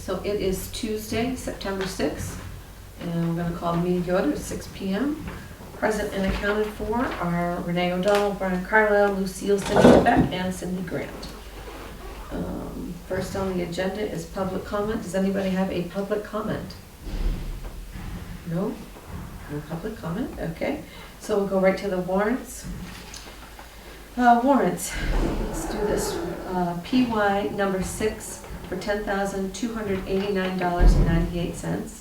so it is Tuesday, September 6th, and we're going to call the meeting to order at 6 p.m. Present and accounted for are Renee O'Donnell, Brian Carlisle, Lucille, Cindy Beck, and Cindy Grant. First on the agenda is public comment. Does anybody have a public comment? No? No public comment? Okay. So we'll go right to the warrants. Warrants. Let's do this. PY number 6 for $10,289.98.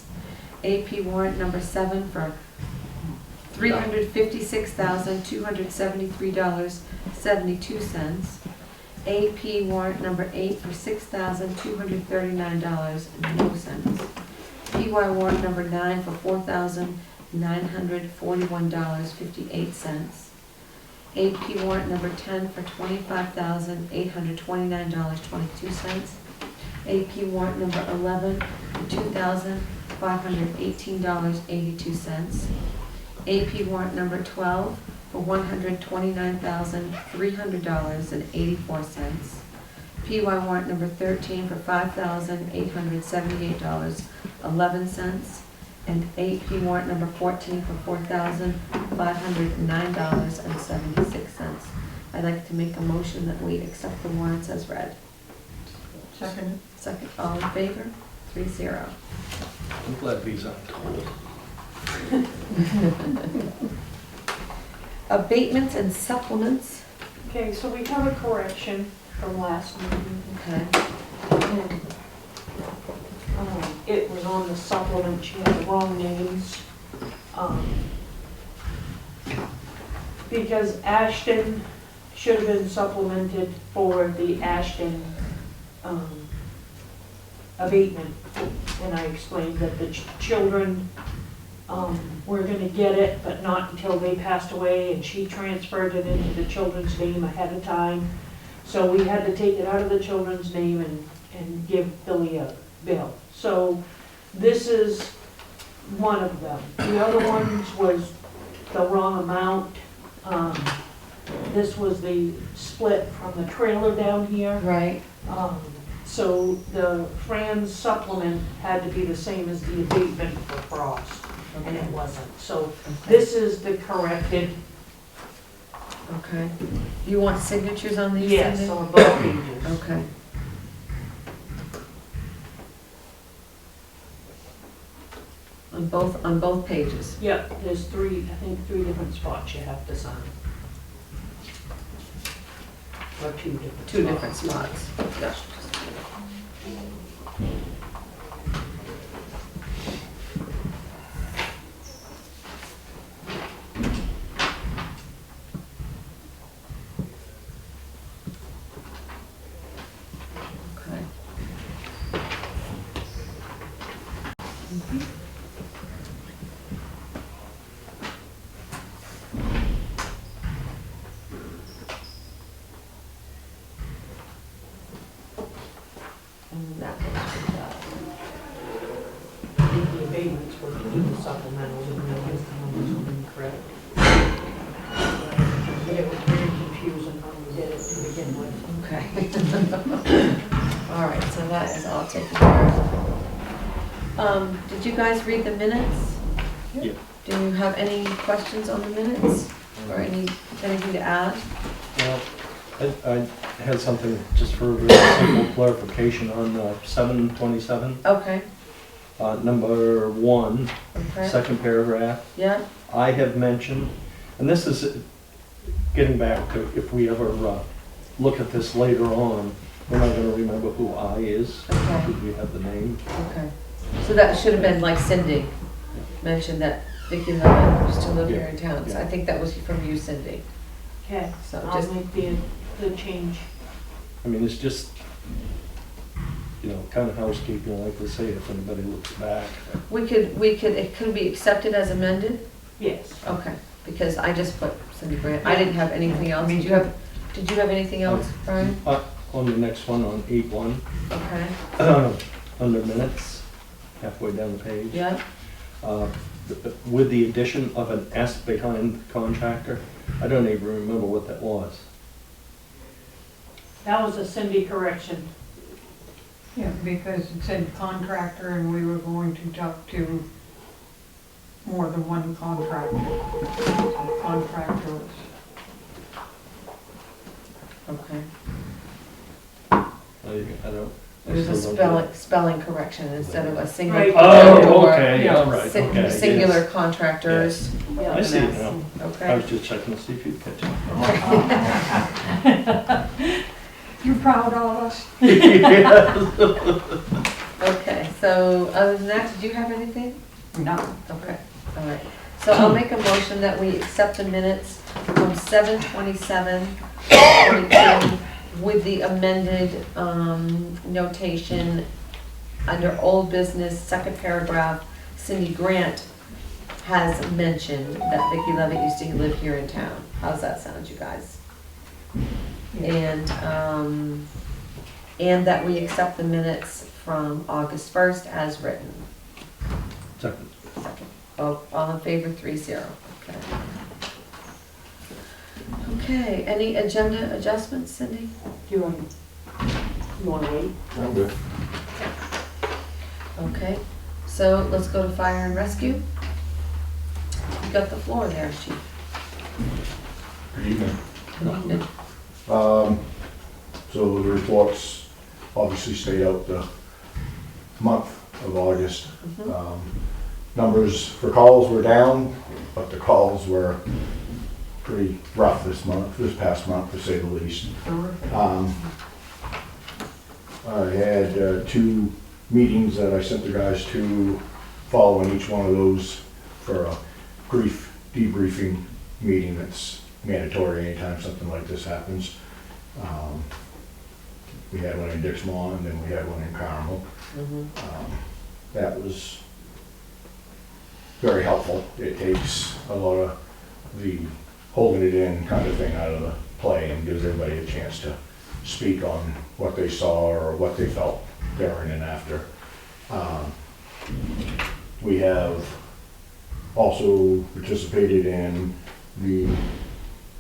AP warrant number 7 for $356,273.72. AP warrant number 8 for $6,239.00. PY warrant number 9 for $4,941.58. AP warrant number 10 for $25,829.22. AP warrant number 11 for $2,518.82. AP warrant number 12 for $129,300.84. PY warrant number 13 for $5,878.11. And AP warrant number 14 for $4,509.76. I'd like to make a motion that we accept the warrants as read. Second. Second, all in favor? 3-0. I'm glad these aren't told. Abatements and supplements. Okay, so we have a correction from last meeting. Okay. And, it was on the supplement, she had the wrong names. Because Ashton should have been supplemented for the Ashton abatement. And I explained that the children were gonna get it, but not until they passed away, and she transferred it into the children's name ahead of time. So we had to take it out of the children's name and give Billy a bill. So this is one of them. The other ones was the wrong amount. This was the split from the trailer down here. Right. So the Fran's supplement had to be the same as the abatement for Frost, and it wasn't. So this is the corrected. Okay. You want signatures on these? Yes, Cindy? on both pages. Okay. On both pages. Yep, there's I think three different spots you have to sign. Or two different spots. Two different spots. Yeah. Okay. And that was I think the abatements were to do the supplementals, and then the numbers were incorrect. It was very confusing when we did it to begin with. okay. All right, so that is all taken care of. Did you guys read the minutes? Yeah. Do you have any questions on the minutes? Or anything to add? Well, I had something just for a very simple clarification on 727, Okay, number 1, okay, second paragraph. yeah, I have mentioned, and this is getting back to if we ever look at this later on, we're not going to remember who I is, Okay. because we have the name. okay. So that should have been like Cindy mentioned that Vicki Lemon used to live here in town. So I think that was from you, Cindy. Okay, So I'll just, make the change. I mean, it's just, kind of housekeeping, like they say, if anybody looks back. we could, it could be accepted as amended? Yes. Okay, because I just put Cindy Grant. I didn't have anything else. Did you have anything else, Brian? On the next one, on 8-1, Okay, under minutes, halfway down the page. yeah, With the addition of an S behind the contractor, I don't even remember what that was. That was a Cindy correction. Yeah, because it said contractor and we were going to talk to more than one contractor. So contractors. Okay. I don't. I It was a still don't spelling correction instead of a single Right. contractor Oh, or okay, all right, okay. singular yes. contractors. Yeah. I see it now. I Okay. was just checking to see if you'd catch it. You proud of us? Okay, so other than that, did you have anything? No. Okay, all right. So I'll make a motion that we accept the minutes from 7/27/22 with the amended notation under old business, second paragraph. Cindy Grant has mentioned that Vicki Levitt used to live here in town. How's that sound, you guys? And that we accept the minutes from August 1st as written. Second. Second. Oh, all in favor, 3-0. Okay. Okay, any agenda adjustments, Cindy? Do you want to wait? I'm good. Okay, so let's go to fire and rescue. You got the floor there, chief. Good evening. Good evening. So the reports obviously stayed out the month of August. Mhm. Numbers for calls were down, but the calls were pretty rough this past month, to say the least. I had 2 meetings that I sent the guys to, following each one of those for a grief debriefing meeting that's mandatory anytime something like this happens. We had one in Dixmont, and then we had one in Carmel. Mhm. That was very helpful. It takes a lot of the holding it in kind of thing out of the play and gives everybody a chance to speak on what they saw or what they felt during and after. We have also participated in the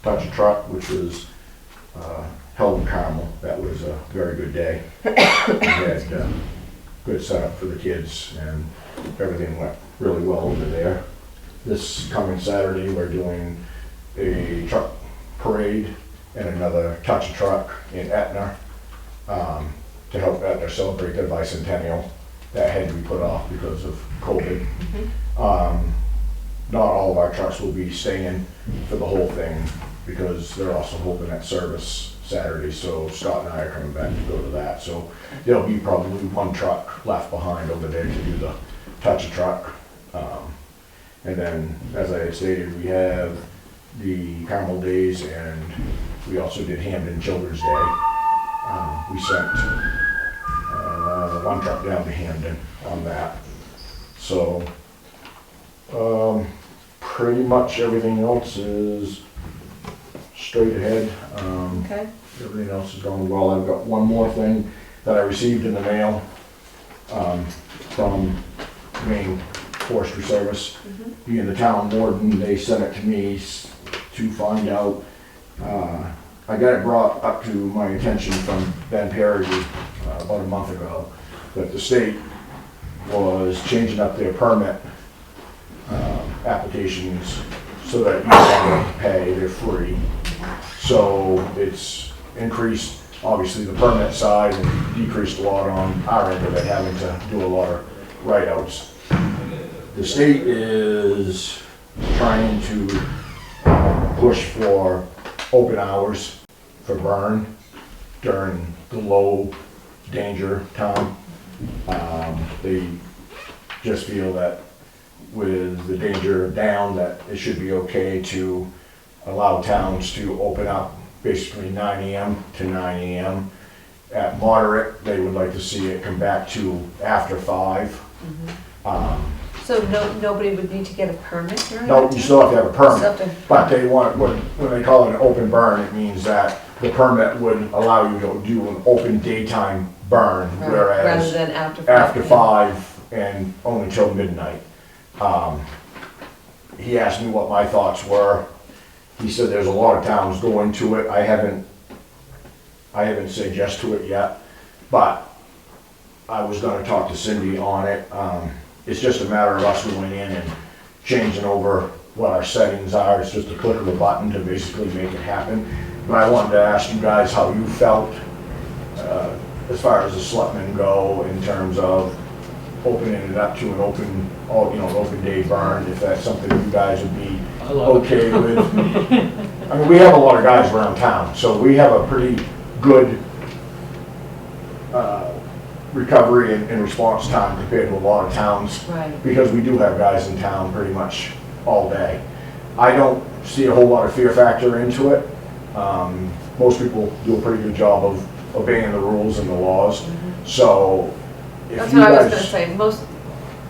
Touch a Truck, which was held in Carmel. That was a very good day. We had good setup for the kids, and everything went really well over there. This coming Saturday, we're doing a truck parade and another Touch a Truck in Etna to help Etna celebrate their bicentennial. That had to be put off because of COVID. Not all of our trucks will be staying for the whole thing because they're also holding that service Saturday, so Scott and I are coming back to go to that. So there'll be probably 1 truck left behind over there to do the Touch a Truck. And then, as I had stated, we have the Carmel Days, and we also did Hamden Children's Day. We sent 1 truck down to Hamden on that. So pretty much everything else is straight ahead. Okay, Everything else is going well. I've got one more thing that I received in the mail from Maine Forestry Service. Being the town warden, they sent it to me to find out. I got it brought up to my attention from Ben Perry about a month ago that the state was changing up their permit applications so that you don't have to pay, they're free. So it's increased, obviously, the permit side and decreased a lot on our end of it, having to do a lot of write-outs. The state is trying to push for open hours for burn during the low danger time. They just feel that with the danger down, that it should be okay to allow towns to open up basically 9 AM to 9 AM. At moderate, they would like to see it come back to after 5. so nobody would need to get a permit during No, that you time? still have to have a Still have permit, to- but they want, when they call it an open burn, it means that the permit would allow you to do an open daytime burn, Right, whereas rather than after 5. after 5 and only till midnight. He asked me what my thoughts were. He said there's a lot of towns going to it. I haven't said yes to it yet, but I was gonna talk to Cindy on it. It's just a matter of us going in and changing over what our settings are. It's just a click of a button to basically make it happen. But I wanted to ask you guys how you felt as far as the selectmen go in terms of opening it up to an open, an open day burn, if that's something you guys would be I love it. okay with. I mean, we have a lot of guys around town, so we have a pretty good recovery and response time compared to a lot of towns, Right. because we do have guys in town pretty much all day. I don't see a whole lot of fear factor into it. Most people do a pretty good job of obeying the rules and the laws, so if That's you what I was gonna guys, say, most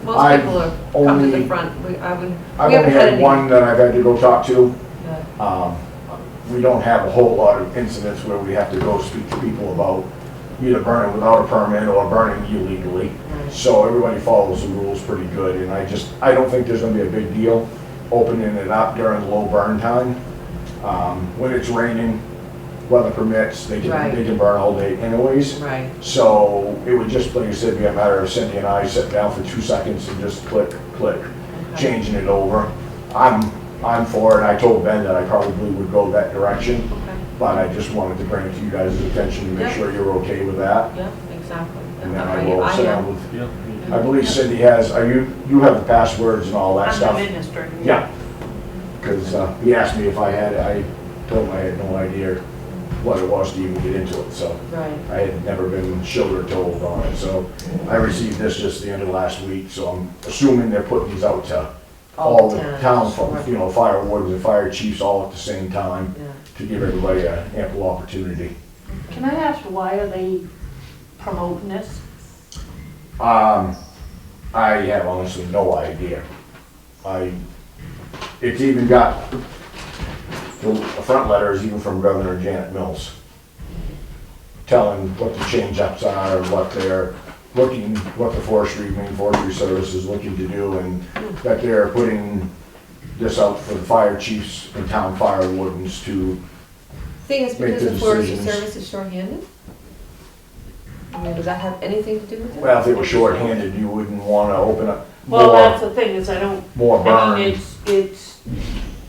I've people are come to the only- front, we I've haven't only had had any. one that I've had to go talk to. Yeah. We don't have a whole lot of incidents where we have to go speak to people about either burning without a permit or burning illegally. Right. So everybody follows the rules pretty good, and I don't think there's gonna be a big deal opening it up during low burn time. When it's raining, weather permits, they Right. can burn all day anyways. Right, So it would just, like I said, be a matter of Cindy and I sitting down for 2 seconds and just click, okay. changing it over. I'm for it. I told Ben that I probably would go that direction, Okay, but I just wanted to bring it to you guys' attention to make Yep. sure you're okay with that. yeah, exactly. And then I will sit down with, Yeah. I believe Cindy has, you have the passwords and all that I'm stuff? administrator. Yeah, because he asked me if I had it. I told him I had no idea what it was to even get into it, so Right, I had never been showed or told on it. So I received this just the end of last week, so I'm assuming they're putting these out to all the town, right. fire wardens and fire chiefs all at the same time Yeah. to give everybody an ample opportunity. Can I ask, why are they promoting this? I have honestly no idea. It's even got, the front letter is even from Governor Janet Mills, telling what the change-ups are, and what they're looking, what the Maine Forestry Service is looking to do, and that they're putting this out for the fire chiefs and town fire wardens to, Thing is, Make because the the forestry decisions. service is shorthanded? I mean, does that have anything to do with it? well, if they were shorthanded, you wouldn't wanna open up Well, that's more, the thing, is I don't, more I mean, burn. it's,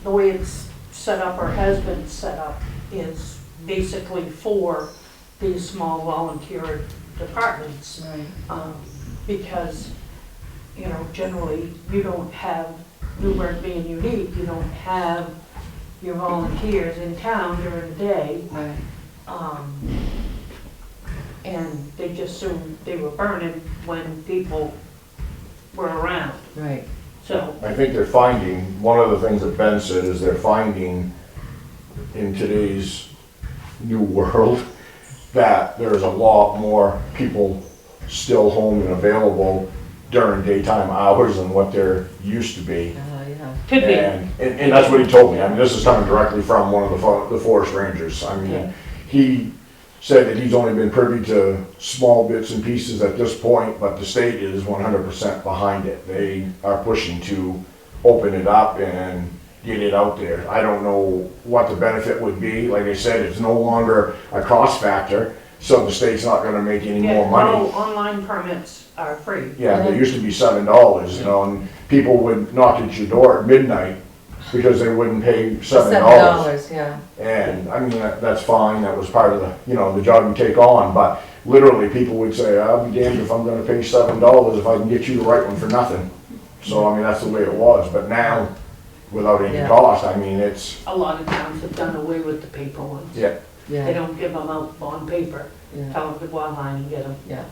the way it's set up or has been set up is basically for these small volunteer departments. Right, Because, generally, you don't have, Newburgh being unique, you don't have your volunteers in town during the day. right, And they just assumed they were burning when people were around. right. So, I think they're finding, one of the things that Ben said is they're finding in today's new world that there's a lot more people still home and available during daytime hours than what there used to be. Yeah. could be. And that's what he told me. I mean, this is coming directly from one of the forest rangers. I Yeah. mean, he said that he's only been privy to small bits and pieces at this point, but the state is 100% behind it. They are pushing to open it up and get it out there. I don't know what the benefit would be. Like I said, it's no longer a cost factor, so the state's not gonna make any more money. No, online permits are free. Yeah, they used to be $7, and people would knock at your door at midnight because they wouldn't pay $7. Yeah. And, I mean, that's fine, that was part of the job you take on, but literally, people would say, I'll be damned if I'm gonna pay $7 if I can get you to write one for nothing. So, I mean, that's the way it was, but now, without any Yeah. cost, I mean, it's, A lot of towns have done away with the paper ones. yeah. They Yeah, don't give them out on paper. yeah, Tell them to go online and get them. yeah,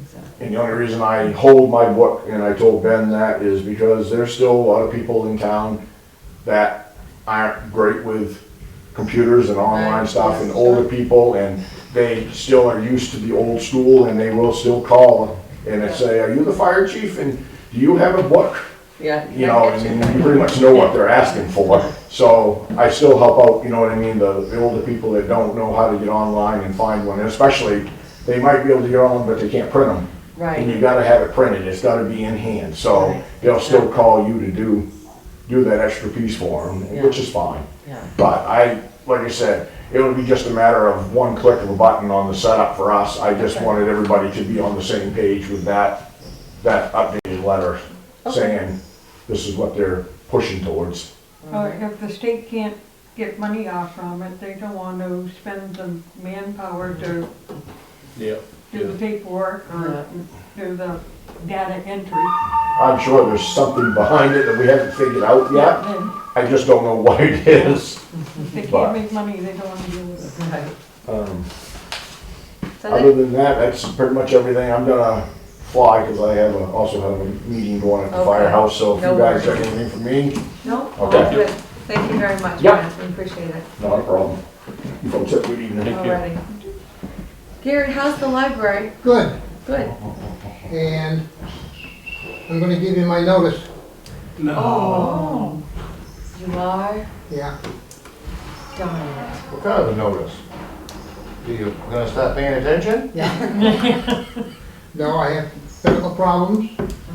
exactly. And the only reason I hold my book, and I told Ben that, is because there's still a lot of people in town that aren't great with computers and online Right, stuff, and yeah, older sure. people, and they still are used to the old school, and they will still call and they say, are you the fire chief, and do you have a book? Yeah. You know, and you pretty much know what they're asking for. So I still help out, you know what I mean, the older people that don't know how to get online and find one, and especially, they might be able to get on, but they can't print them. And Right, you gotta have it printed, it's gotta be in hand, so Right. they'll still call you to do do that extra piece for them, Yeah. which is fine. Yeah. But like I said, it would be just a matter of one click of a button on the setup for us. I just Okay. wanted everybody to be on the same page with that updated letter Okay. saying this is what they're pushing towards. If the state can't get money off from it, they don't want to spend the manpower to Yeah. do the paperwork or do the data entry. I'm sure there's something behind it that we haven't figured out yet. Then I just don't know what it is. if they But- can't make money, they don't want to deal with it. Right. So Other than that, that's pretty much everything. I'm gonna fly because I also have a meeting going at the Okay. firehouse, so if No you guys got worries. anything for me, No, all Okay. good. Thank you very much, Yep. Brent, we appreciate it. not a problem. You folks have a good evening. Thank you. Alrighty. Gary, how's the library? Good, Good. and I'm gonna give you my notice. Oh. You are? Yeah, Darn it. What kind of a notice? You gonna start paying attention? no, I have physical problems,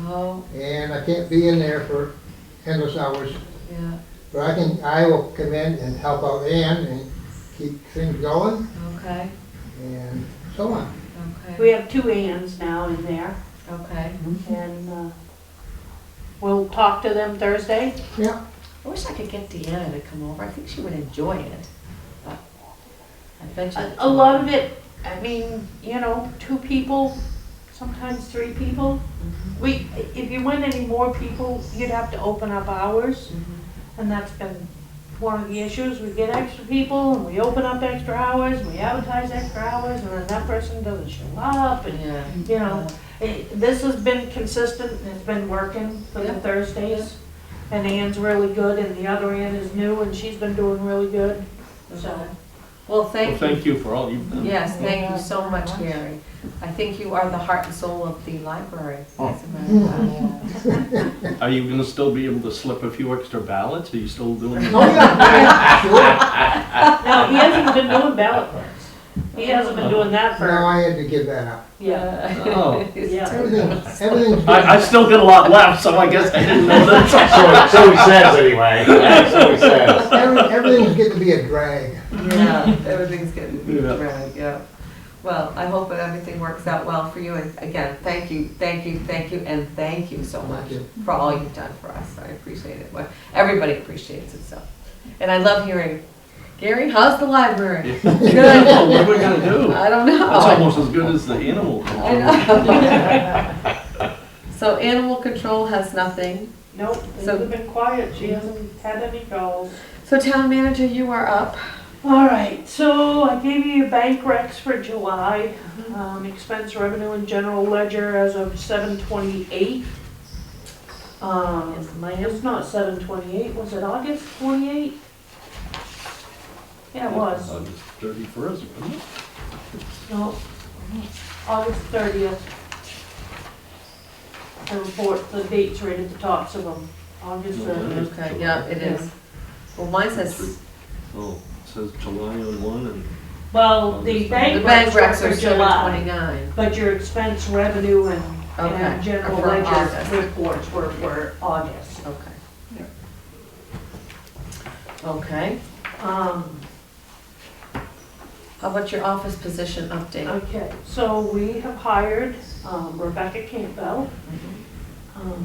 Oh, and I can't be in there for endless hours. yeah, But I will come in and help out Ann and keep things going, okay, and so on. We okay, have 2 Anns now in there, okay. and we'll talk to them Thursday. Yeah, I wish I could get Deanna to come over, I think she would enjoy it. But I bet you. A lot of it, I mean, 2 people, sometimes 3 people. If you went any more people, you'd have to open up hours, Mhm. and that's been one of the issues. We get extra people, and we open up extra hours, and we advertise extra hours, and then that person doesn't show up, and, Yeah. this has been consistent, and it's been working for the Yeah. Thursdays. And Ann's really good, and the other Ann is new, and she's been doing really good, so. Okay. Well, Well, thank you. thank you for all you've done. Yes, thank you so much, Gary. I think you are the heart and soul of the library, as a matter of fact. Are you gonna still be able to slip a few extra ballots? Are you still doing oh yeah, sure. No, he hasn't been doing ballot clerks. He hasn't been doing that No, for, I had to give that up. yeah. Oh. Yeah. Everything's I still got a lot left, so I guess I didn't know that. So he says anyway. So he says. everything's getting to be a drag. Yeah, everything's getting Yeah. right, yeah. Well, I hope that everything works out well for you, and again, thank you, and thank you so much Thank you. for all you've done for us, I appreciate it. Well, everybody appreciates it, so. And I love hearing, Gary, how's the library? What Good. are we gonna do? I don't know. That's almost as good as the animal I control. know. So animal control has nothing. Nope, things So- have been quiet, she hasn't had any calls. So town manager, you are up. All right, so I gave you your bank recs for July, expense revenue and general ledger as of 7/28. It's not 7/28, was it August 28? Yeah, it was. August 31st, wasn't it? No, August 30th. The report, the date's right at the tops of them, August 30th. Okay, yeah, it is. Well, mine says, Oh, it says July on one and. Well, the the bank bank recs were recs for are July, 7/29. but your expense revenue and Okay, general for ledger August. reports were for August. Okay. Okay. Um, How about your office position update? okay, so we have hired, Rebecca Campbell.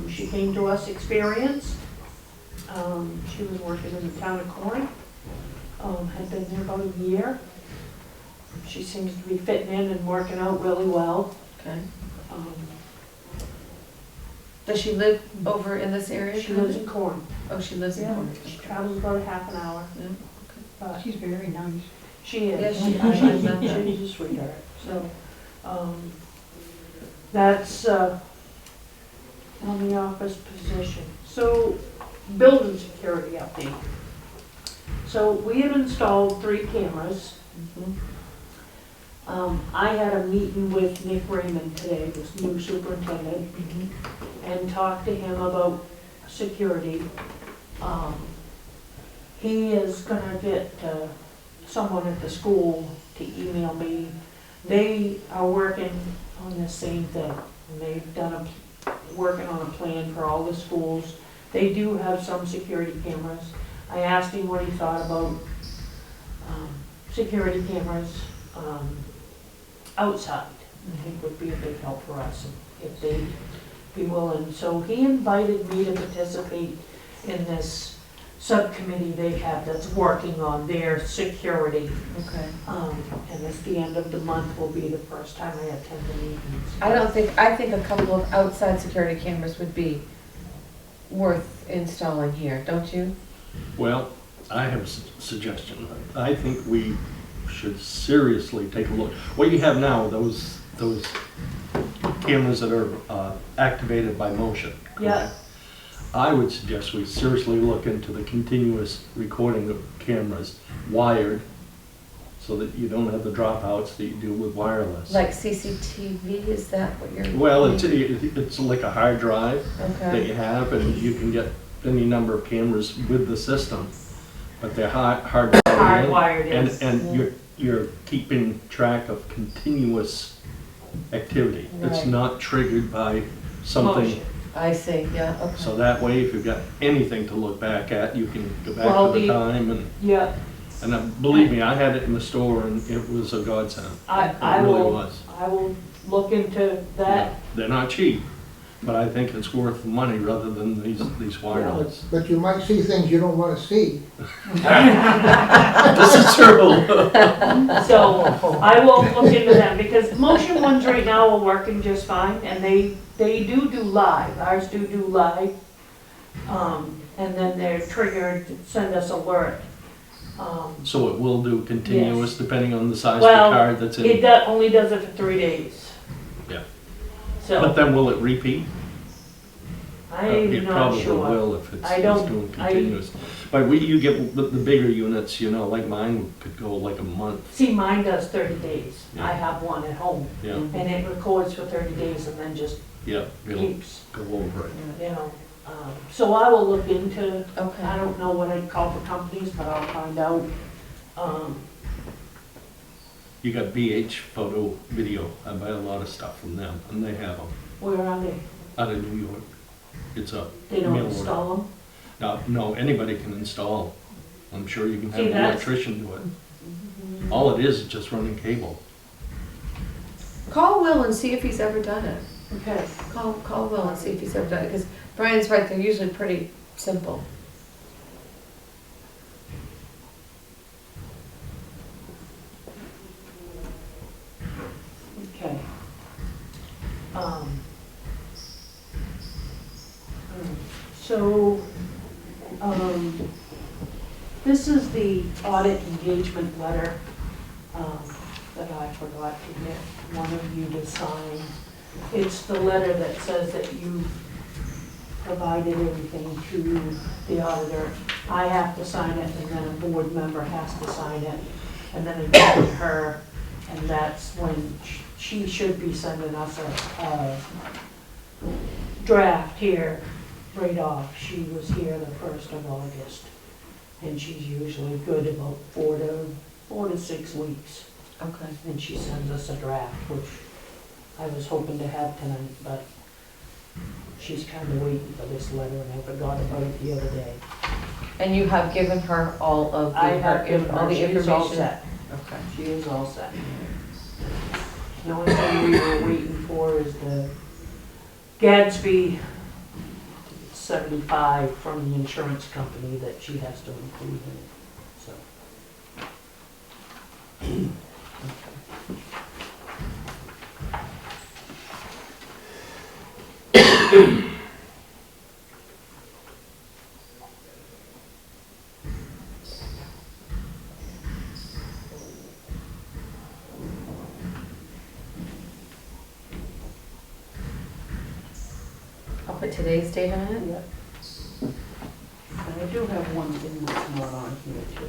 She came to us experienced. She was working in the town of Corinth, had been there about a year. She seems to be fitting in and working out really well. Okay. Um, Does she live over in this area? She lives in Corinth. Oh, she lives in Yeah, Cornwall. she travels about a half an hour, Yeah. but She's very nice. she is. Yes, I met her. She's a sweetheart, so, that's, on the office position. So, building security update. So, we have installed 3 cameras. Mhm. I had a meeting with Nick Raymond today, this new superintendent, and talked to him about security. He is gonna get someone at the school to email me. They are working on the same thing. And they've done working on a plan for all the schools They do have some security cameras. I asked him what he thought about, security cameras, outside. I think would be a big help for us if they'd be willing. So he invited me to participate in this subcommittee they have that's working on their security. Okay. And it's the end of the month will be the first time I attend the meetings. I think a couple of outside security cameras would be worth installing here, don't you? Well, I have a suggestion. I think we should seriously take a look. What you have now, those cameras that are activated by motion. Yeah. correct? I would suggest we seriously look into the continuous recording of cameras wired so that you don't have the dropouts that you do with wireless. Like CCTV, is that what you're? Well, it's like a hard drive that Okay, you have, and you can get any number of cameras with the system, but they're hardwired in. Hardwired, yes. And you're keeping track of continuous activity. It's Right. not triggered by something. Motion. I see, yeah, okay. So that way, if you've got anything to look back at, you can go Well, back to the the- time Yeah, and believe me, I had it in the store and it was a godsend. I It really will, was. I will look into that. They're not cheap, but I think it's worth the money rather than these wireless. But you might see things you don't wanna see. This is true. So I will look into them because motion ones right now are working just fine and they do live. Ours do live. And then they're triggered, send us alert. So it will do continuous Yes. depending on the size of Well, the card that's It in. only does it for 3 days. Yeah. So But then will it repeat? I'm It not probably sure. will if it's I don't- doing I- continuous. But you get the bigger units, like mine could go like a month. See, mine does 30 days. Yeah. I have one at home. Yeah, And it records for 30 days and then just yeah, it'll keeps, go over it. you know. So I will look into, I Okay, don't know what I'd call for companies, but I'll find out. You got BH Photo Video. I buy a lot of stuff from them, and they have them Where are they? out of New York. It's a They don't mail order. install them? No, anybody can install. I'm sure you can have See, an that's- electrician do it. All it is just running cable. call Will and see if he's ever done it. Okay. Call Will and see if he's ever done it, because Brian's right, they're usually pretty simple. Okay. So, this is the audit engagement letter, that I forgot to get one of you to sign. It's the letter that says that you've provided everything to the auditor. I have to sign it, and then a board member has to sign it, and then it goes to her, and that's when she should be sending us a draft here right off. She was here the 1st of August, and she's usually good about 4 to 6 weeks. Okay. And she sends us a draft, which I was hoping to have tonight, but she's kind of waiting for this letter, and I forgot about it the other day. And you have given her all of the, I have given all her, the she's information? all set. Okay. She is all set. The only thing we were waiting for is the Gadsby 75 from the insurance company that she has to include in it, so. I'll put today's date on it. Yep. And I do have one thing that's not on here too.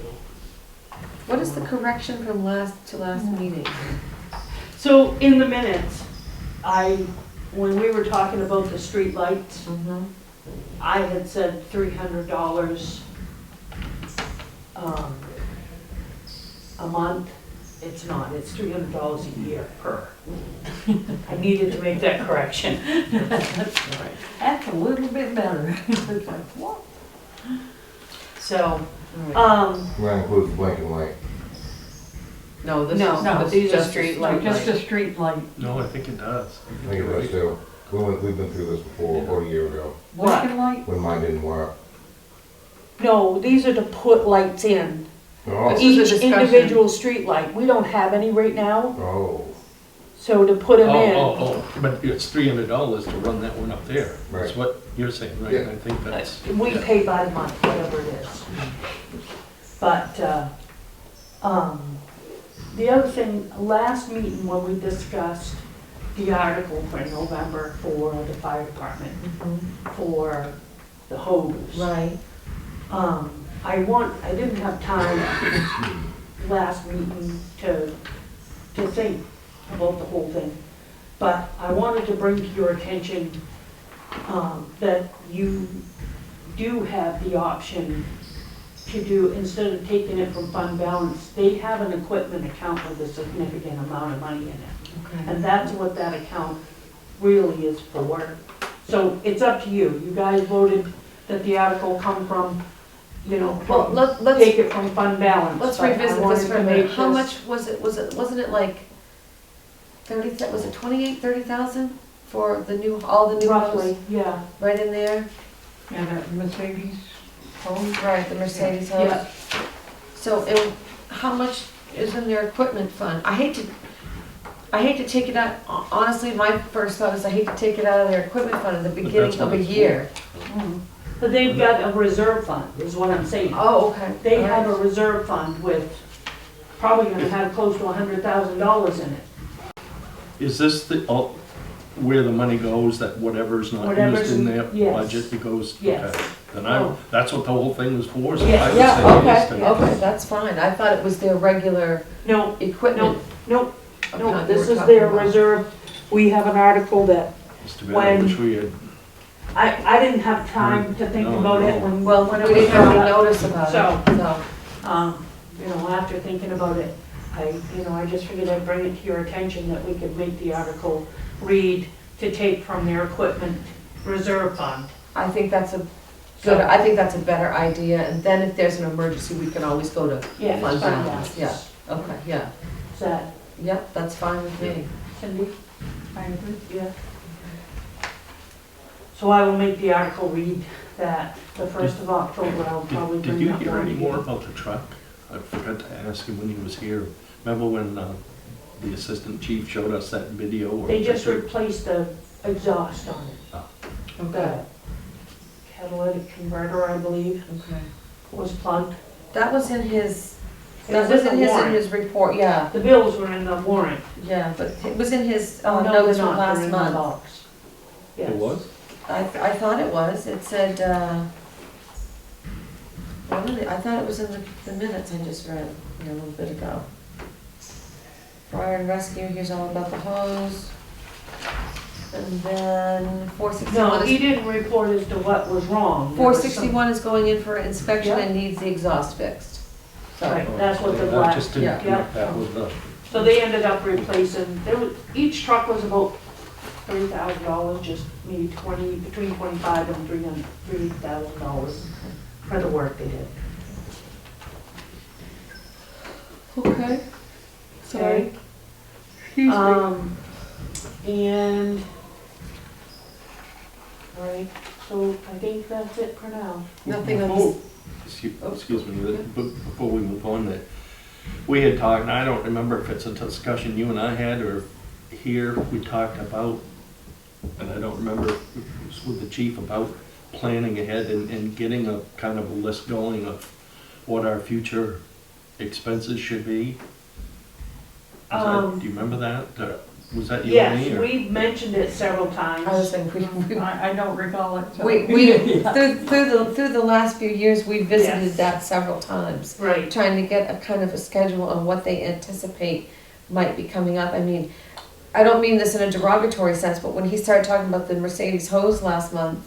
What is the correction from last meeting? So in the minutes, when we were talking about the street lights, Mm-hmm. I had said $300 a month, it's not, it's $300 a year per. I needed to make that correction. That's a little bit better. It's like, what? So, That includes blinking light. No, this is, No, no, these are just street light. Just a street light. No, I think it does. I think it does too. We've been through this before, about a year ago, What? Blinking light? when mine didn't work. no, these are to put lights in. Oh, This is a Each discussion. individual street light, we don't have any right now, oh, so to put them Oh, in. oh, but it's $300 to run that one up there. That's Right. what you're saying, right? Yeah. I think that's, We pay by the month, whatever it is. But, the other thing, last meeting when we discussed the article for November for the fire department, for the hose. Right. I didn't have time last meeting to think about the whole thing. But I wanted to bring to your attention, that you do have the option to do, instead of taking it from fund balance, they have an equipment account with a significant amount of money in it. Okay. And that's what that account really is for. So it's up to you. You guys voted that the article come from, you know, Well, let's, take it from fund balance. let's but I revisit wanted this for to a minute. make How this- much was it, wasn't it like 30, was it 28, 30,000 for the new, all the new Roughly, hose yeah. right in there? Yeah, that Mercedes hose. Right, the Mercedes hose. Yeah. So, how much is in their equipment fund? I hate to take it out, honestly, my first thought is I hate to take it out of their equipment fund at the beginning that's of a what it's year. Mhm. But they've got a reserve fund, is what I'm saying. Oh, okay. They All have a right. reserve fund with, probably gonna have close to $100,000 in it. is this the, where the money goes, that whatever's not Whatever's used in in- their yes. budget, it goes? Yes. Okay. Then that's what the whole thing was for, so Yeah. I would Yeah, say yes okay, to okay, that's fine. I thought it was their regular No, equipment. no, no, account you this were is talking their about. reserve. We have an article that, Mr. Bennett, when- which we had, I didn't have time to think No, about it no. when. Well, when we it was didn't have brought any up. notice about So- it, so. You know, after thinking about it, I just figured I'd bring it to your attention that we could make the article read to take from their equipment reserve fund. I think that's a good, I think that's a better idea, and then if there's an emergency, we can always go to Yeah, fund it's fund balance, balance. yeah, okay, yeah. Is that, Yep, that's fine with me. Cindy? I agree. Yeah. So I will make the article read that the 1st of October, I'll probably did bring you that hear one any to more you. about the truck? I forgot to ask him when he was here. Remember when the assistant chief showed us that video? or They just picture? replaced the exhaust on it. Okay, The catalytic converter, I believe, okay. was plugged. That was in his, It that was was in in the warrant. his report, yeah, The bills were in the warrant. yeah, but it was in his No, they're notes from not. They're last in the month. box. Yes. It was? I thought it was, it said, I thought it was in the minutes I just read, a little bit ago. Fire and rescue, here's all about the hose. And then 461 No, he is, didn't report as to what was wrong. There was some- 461 is going in for inspection Yeah. and needs the exhaust fixed. So, Right, that's what the Yeah, I black, just didn't yeah. connect that with the, so they ended up replacing, each truck was about $3,000, just maybe between $25 and $3,000 for the work they did. okay. Okay. Excuse And, all right, so I think that's it for now. Nothing Before- else. Excuse me, before we move on, that we had talked, and I don't remember if it's a discussion you and I had or here, we talked about, and I don't remember if it was with the chief, about planning ahead and getting a kind of a list going of what our future expenses should be. Do you remember that? Was that you and me? Yes, or- we've mentioned it several I was times. thinking, I don't recall it. so- we, through the last few years, we visited Yes. that several times. Right, Trying to get a kind of a schedule on what they anticipate might be coming up. I mean, I don't mean this in a derogatory sense, but when he started talking about the Mercedes hose last month,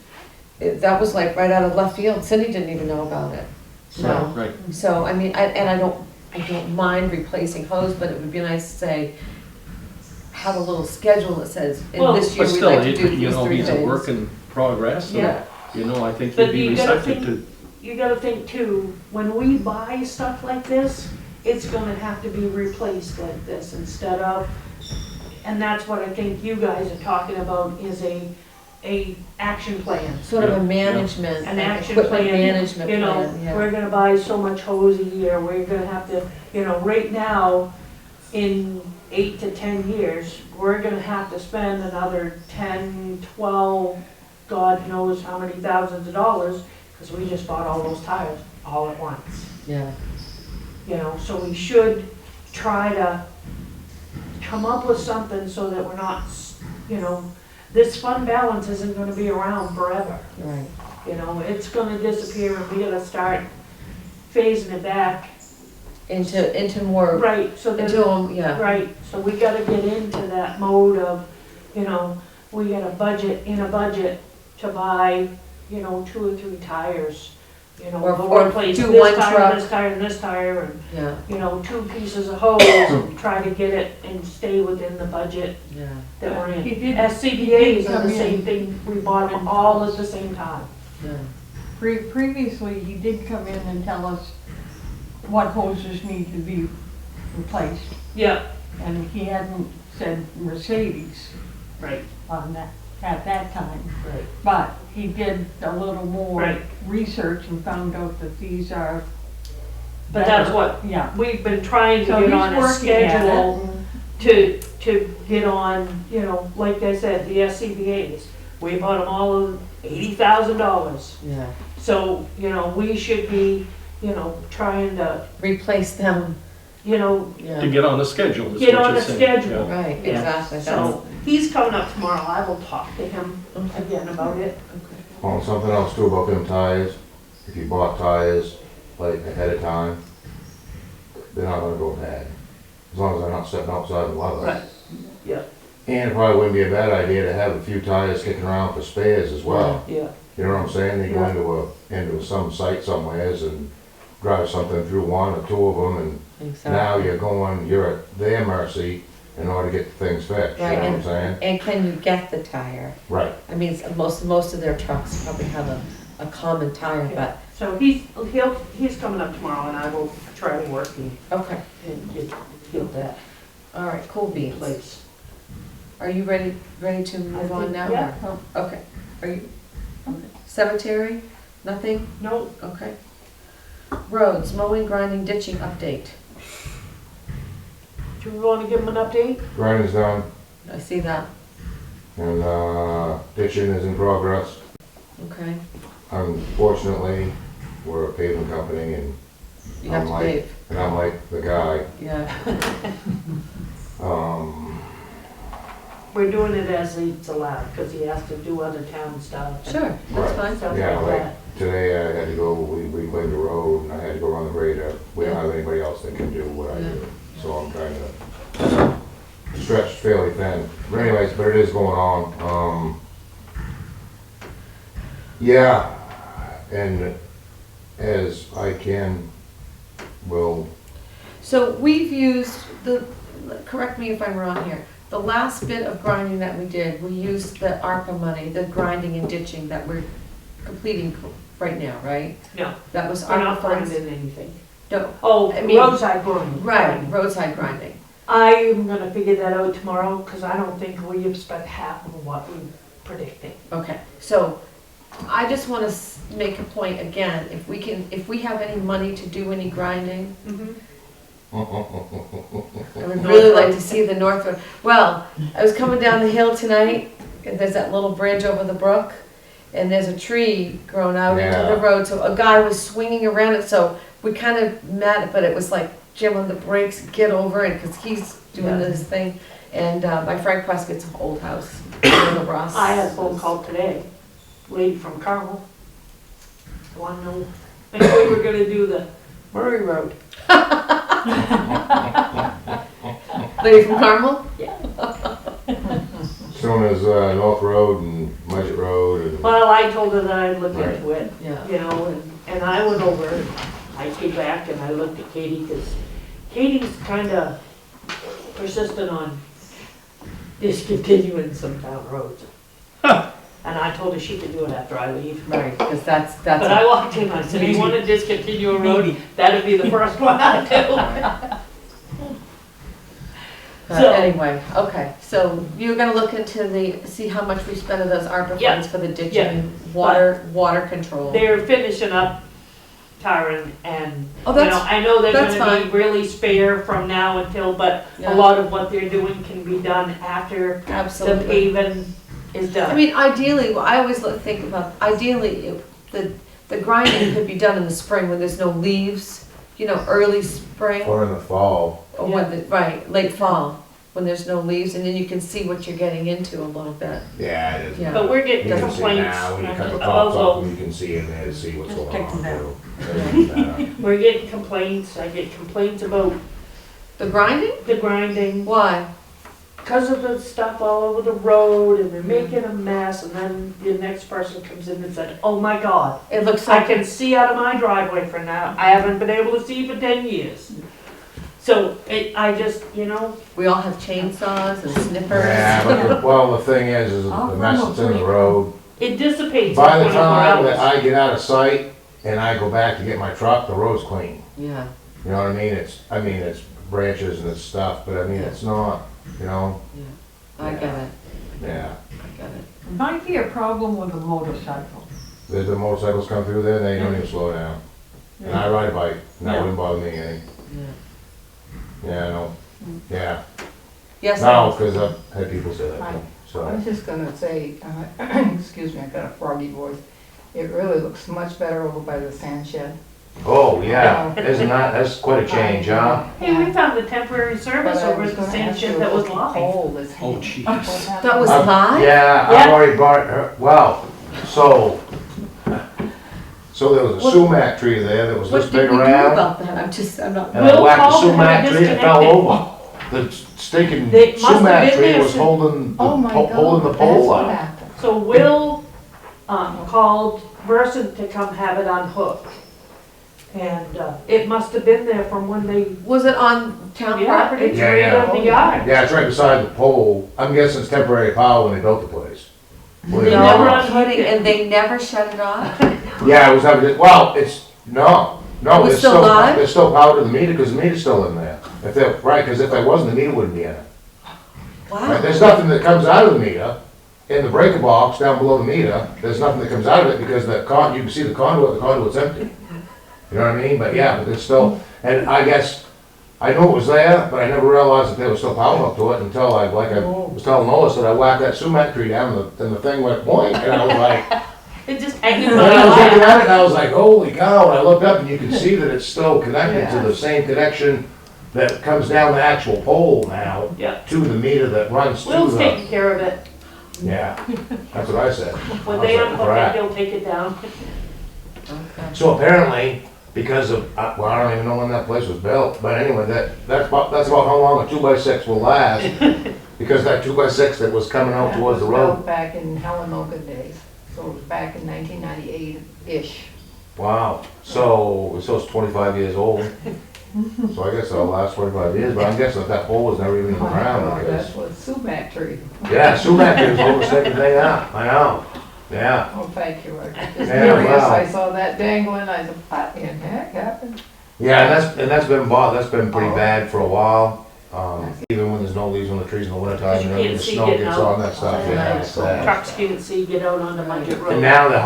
that was like right out of left field. Cindy didn't even know about it. So, Right, so I mean, I don't, I don't mind replacing hose, but it would be nice to say, have a little schedule that says, in Well, this year But we'd still, like to do you these know, 3 he's a things. work in progress, Yeah. and, you know, I think But he'd be you gotta receptive think- to, You gotta think too, when we buy stuff like this, it's gonna have to be replaced like this instead of, and that's what I think you guys are talking about, is a action plan. Sort of Yeah, a yeah. management, An action equipment plan, management You know, plan, yeah. we're gonna buy so much hose a year, we're gonna have to, you know, right now, in 8 to 10 years, we're gonna have to spend another 10, 12, God knows how many thousands of dollars, because we just bought all those tires all at once. Yeah, You know, so we should try to come up with something so that we're not, you know, this fund balance isn't gonna be around forever. right. You know, it's gonna disappear and we gotta start phasing it back. Into more, Right, so that, yeah, right, so we gotta get into that mode of, you know, we got a budget, in a budget to buy, you know, 2 or 3 tires. You know, Or- we'll or replace do this one tire, truck. this tire, and this tire, and yeah, you know, 2 pieces of hose and try to get it and stay within the budget yeah. that we're He in. did- SCBA's are come the in. same thing, we bought them all at the same time. Yeah. Previously, he did come in and tell us what hoses need to be replaced, Yeah. and he hadn't said Mercedes Right, on that, at that time. right. But he did a little more Right. research and found out that these are. But that's what, Yeah. we've been trying to So get he's on a working at it. schedule to get on, you know, like I said, the SCBA's. We bought them all of $80,000. Yeah, So, you know, we should be, you know, trying to, replace them, you know, to yeah, get on the schedule, is Get what on you're the saying. schedule. Yeah. right, Yeah, exactly, that's, so he's coming up tomorrow. I will talk to him okay, again about it. okay. Oh, something else too about them tires, if you bought tires like ahead of time, they're not gonna go bad, as long as they're not stepping outside the weather. Right. Yeah, And it probably wouldn't be a bad idea to have a few tires kicking around for spares as well. yeah, You know what I'm saying? They go Yeah. into some site somewheres and drive something through 1 or 2 of them, and Exactly. now you're at their mercy in order to get things fixed, you know Right, what I'm saying? And can you get the tire? Right. I mean, most of their trucks probably have a common tire, but, so he's coming up tomorrow and I will try to work okay, and get that all right, cool in beans. place. Are you ready to move on now? Yeah. or- Okay, are you, cemetery, nothing? No, Okay. Roads, mowing, grinding, ditching, update. do you want to give him an update? Grinding's done, I see that, and ditching is in progress. okay. Unfortunately, we're a paving company, and You have to Unlike- pave, I'm like the guy, yeah, We're doing it as it's allowed, because he has to do other town stuff. and sure, that's Right. fine. Stuff yeah, like like that. today I had to go, we cleaned the road, and I had to go run the grader. We don't have anybody else that can do what I do, so I'm trying to stretch fairly thin. But anyways, but it is going on. Yeah, and as I can, will, So we've used correct me if I'm wrong here, the last bit of grinding that we did, we used the ARPA money, the grinding and ditching that we're completing right now, right? No, That was we're ARPA not funds? grinding anything. No, Oh, I mean- roadside grinding. right, roadside grinding. I'm gonna figure that out tomorrow, because I don't think we have spent half of what we predicted. Okay, so I just want to make a point again, if we have any money to do any grinding, I would really like to see the North Road. Well, I was coming down the hill tonight, and there's that little bridge over the brook, and there's a tree grown out into Yeah. the road, so a guy was swinging around it, so we kind of met, but it was like, Jim on the brakes, get over it, because he's doing Yeah. this thing, and by Frank Prescott's old house, in the Ross. I had a phone call today, lady from Carmel. Want to know, I thought we were gonna do the Murray Road. Lady from Carmel? soon as North Road and Mudgett Road and, Well, I told her that I'd look Right. into it, Yeah. you know, and I went over, I came back and I looked at Katie, because Katie's kinda persistent on discontinuing some town roads. And I told her she could do it after I leave. Right, because that's, But I walked in, I said, you wanna discontinue a road, that'd be the first one I'd do. So- anyway, okay, so you're gonna look into see how much we spent of those ARPA Yeah, funds for the ditching, yeah, and water control. They're finishing up Tyron and, Oh, you know, that's, I know they're that's gonna be fine. really spare from now until, but yeah, a lot of what they're doing can be done after the absolutely. paving is I done. mean, ideally, I always think about, ideally, the grinding could be done in the spring when there's no leaves, you know, early spring. Or in the fall. Or when right, late fall, when there's no leaves, and then you can see what you're getting into a little bit. Yeah, it is. Yeah. But we're You getting can see complaints. now, when you cut the about tops off, those. and you can see in there to see what's Just going pick on them too. Doesn't matter. We're getting complaints, I get complaints about The grinding? the grinding, Why? because of the stuff all over the road, and they're making a mess, and then the next person comes in and said, oh my God, It looks I like, can see out of my driveway for now, I haven't been able to see for 10 years. So, I just, you know, we all have chainsaws and snippers. Yeah, but well, the thing is the mess that's in the road, it dissipates in by the 24 time that hours. I get out of sight and I go back to get my truck, the road's clean. Yeah, You know what I mean? It's branches and it's stuff, but I mean, it's not, you know, I get it, yeah. I get it. Might be a problem with a motorcycle. The motorcycles come through there, they don't even slow down. And I ride a bike, and that Yeah. wouldn't bother me any. Yeah. Yeah, no, yeah. Yes, No, because I've had people say that, Hi. I so. was just gonna say, excuse me, I've got a froggy voice. It really looks much better over by the sand shed. Oh, yeah, isn't that, that's quite a change, huh? Hey, we found a temporary service But I over was at the gonna sand ask you shed that was about live. the pole that's Oh, hanging. jeez. What happened? that was I've- live? Yeah, Yeah. I've already bought her, well, so there was a What- sumac tree there that was What this did big we do around. about that? I'm not, And I Will whacked the called to have sumac it tree, it fell disconnected. over. The stinking They must have sumac been tree there was since- holding Oh my God, holding the that's pole what up. happened. So Will, called Versant to come have it unhooked. And, it must have been there from when they, was it on town yeah, property? it's Yeah, right yeah. on the yard. Yeah, it's right beside the pole. I'm guessing it's temporary power when they built the place. When They it- never No unhooked kidding, it. and they never shut it off? Yeah, it was having, well, it's, no, It no, was it's still still, live? it's still powered to the meter, because the meter's still in there. If there, right, because if there wasn't, the meter wouldn't be in it. Right, Wow, there's nothing that comes out of the meter, in the breaker box down below the meter, there's nothing that comes out of it, because the you can see the conduit's empty. You know what I mean? But yeah, but it's still, and I guess, I knew it was there, but I never realized that there was still power up to it until I was telling Lois that I whacked that sumac tree down and the thing went boink, and I was like, It just hanging and on I was the looking wire. at it and I was like, holy cow, and I looked up and you can see that it's still connected to the same connection that comes down the actual pole now Yeah. to the meter that runs to Will's the, taking care of it. yeah, that's what I said. When I they was like, unhook crap. it, he'll take it down. okay. So apparently, because of, well, I don't even know when that place was built, but anyway, that's about how long a 2x6 will last. Because that 2x6 that was coming out That towards the was road, built back in Helen Oka days, so it was back in 1998-ish. wow, so it's 25 years old. So I guess it'll last 25 years, but I'm guessing that pole was never even in the ground, because, That was sumac tree. yeah, sumac trees hold the same thing up, I know, yeah. Oh, thank you, I was just Yeah, curious, wow. I saw that dangling, I said, what in heck happened? Yeah, and that's been pretty Oh. bad for a while, even when there's no leaves on the trees in the wintertime, You you know, can't the see snow getting gets out. on that stuff, yeah, it's sad. Trucks can't see, get out onto Budget And Road. now they're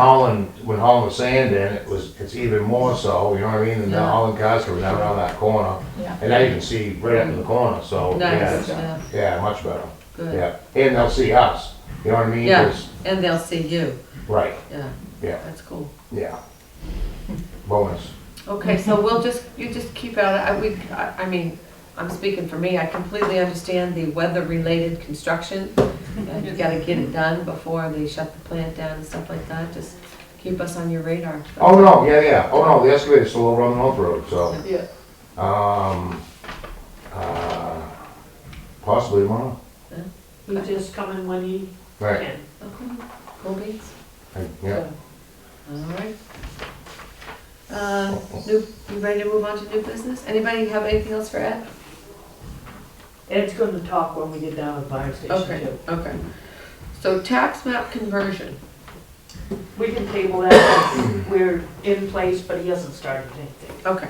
when hauling the sand in, it's even more so, you know what I mean, and now Yeah. hauling cars coming down around that corner, Yeah. and now you can see right up in the corner, so, yeah, Nice, it's- yeah, yeah, much better, good. yeah, and they'll see us, you know what I mean? Yeah. 'Cause- And they'll see you, Right, yeah. Yeah. That's cool. yeah. Bonus. Okay, so you just keep at it, I mean, I'm speaking for me, I completely understand the weather-related construction. And you gotta get it done before they shut the plant down and stuff like that, just keep us on your radar. Oh, no, yeah, oh, no, the excavator's still over on the North Road, so, Yeah. possibly tomorrow, He's just coming when he right, can. Okay, cool beans, yeah. all right. You ready to move on to new business? Anybody have anything else for Ed? Ed's gonna talk when we get down to the fire station Okay, too. okay. So tax map conversion. We can table that, we're in place, but he hasn't started anything. Okay.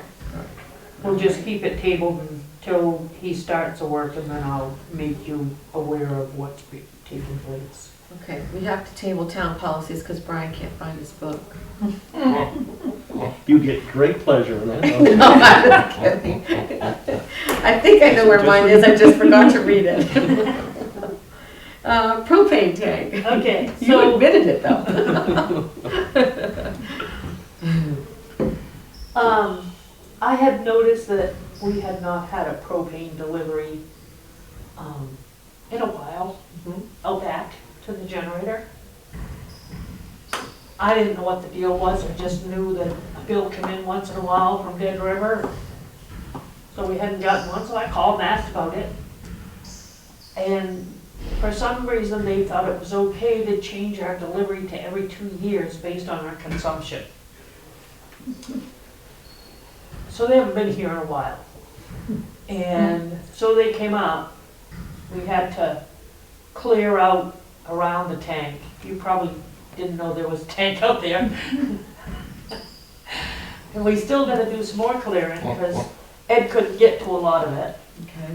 We'll just keep it tabled until he starts the work, and then I'll make you aware of what's taking place. Okay, we have to table town policies because Brian can't find his book. You get great pleasure in that. No, I'm just kidding. I think I know where mine is, I just forgot to read it. Propane tank. Okay, You so, admitted it though. I had noticed that we had not had a propane delivery, in a while, out back to the generator. I didn't know what the deal was, I just knew that a bill came in once in a while from Dead River. So we hadn't gotten one, so I called and asked about it. And for some reason, they thought it was okay to change our delivery to every 2 years based on our consumption. So they haven't been here in a while. And so they came up, we had to clear out around the tank. You probably didn't know there was a tank out there. And we still gotta do some more clearing because Ed couldn't get to a lot of it. Okay.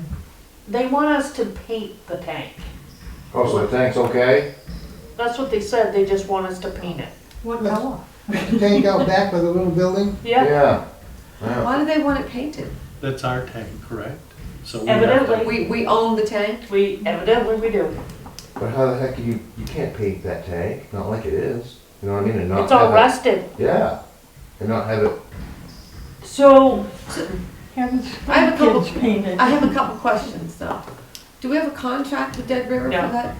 They want us to paint the tank. Oh, so the tank's okay? That's what they said, they just want us to paint it. What color? Tank out back with a little building. Yeah, Yeah. Why do they want it painted? That's our tank, correct? So we have to- evidently, We own the tank? evidently we do. But how the heck you can't paint that tank, not like it is, you know what I mean, and not It's all have it. rusted. Yeah, and not have it, So, Haven't I have a couple- kids painted. I have a couple questions though. Do we have a contract with Dead River for No. that?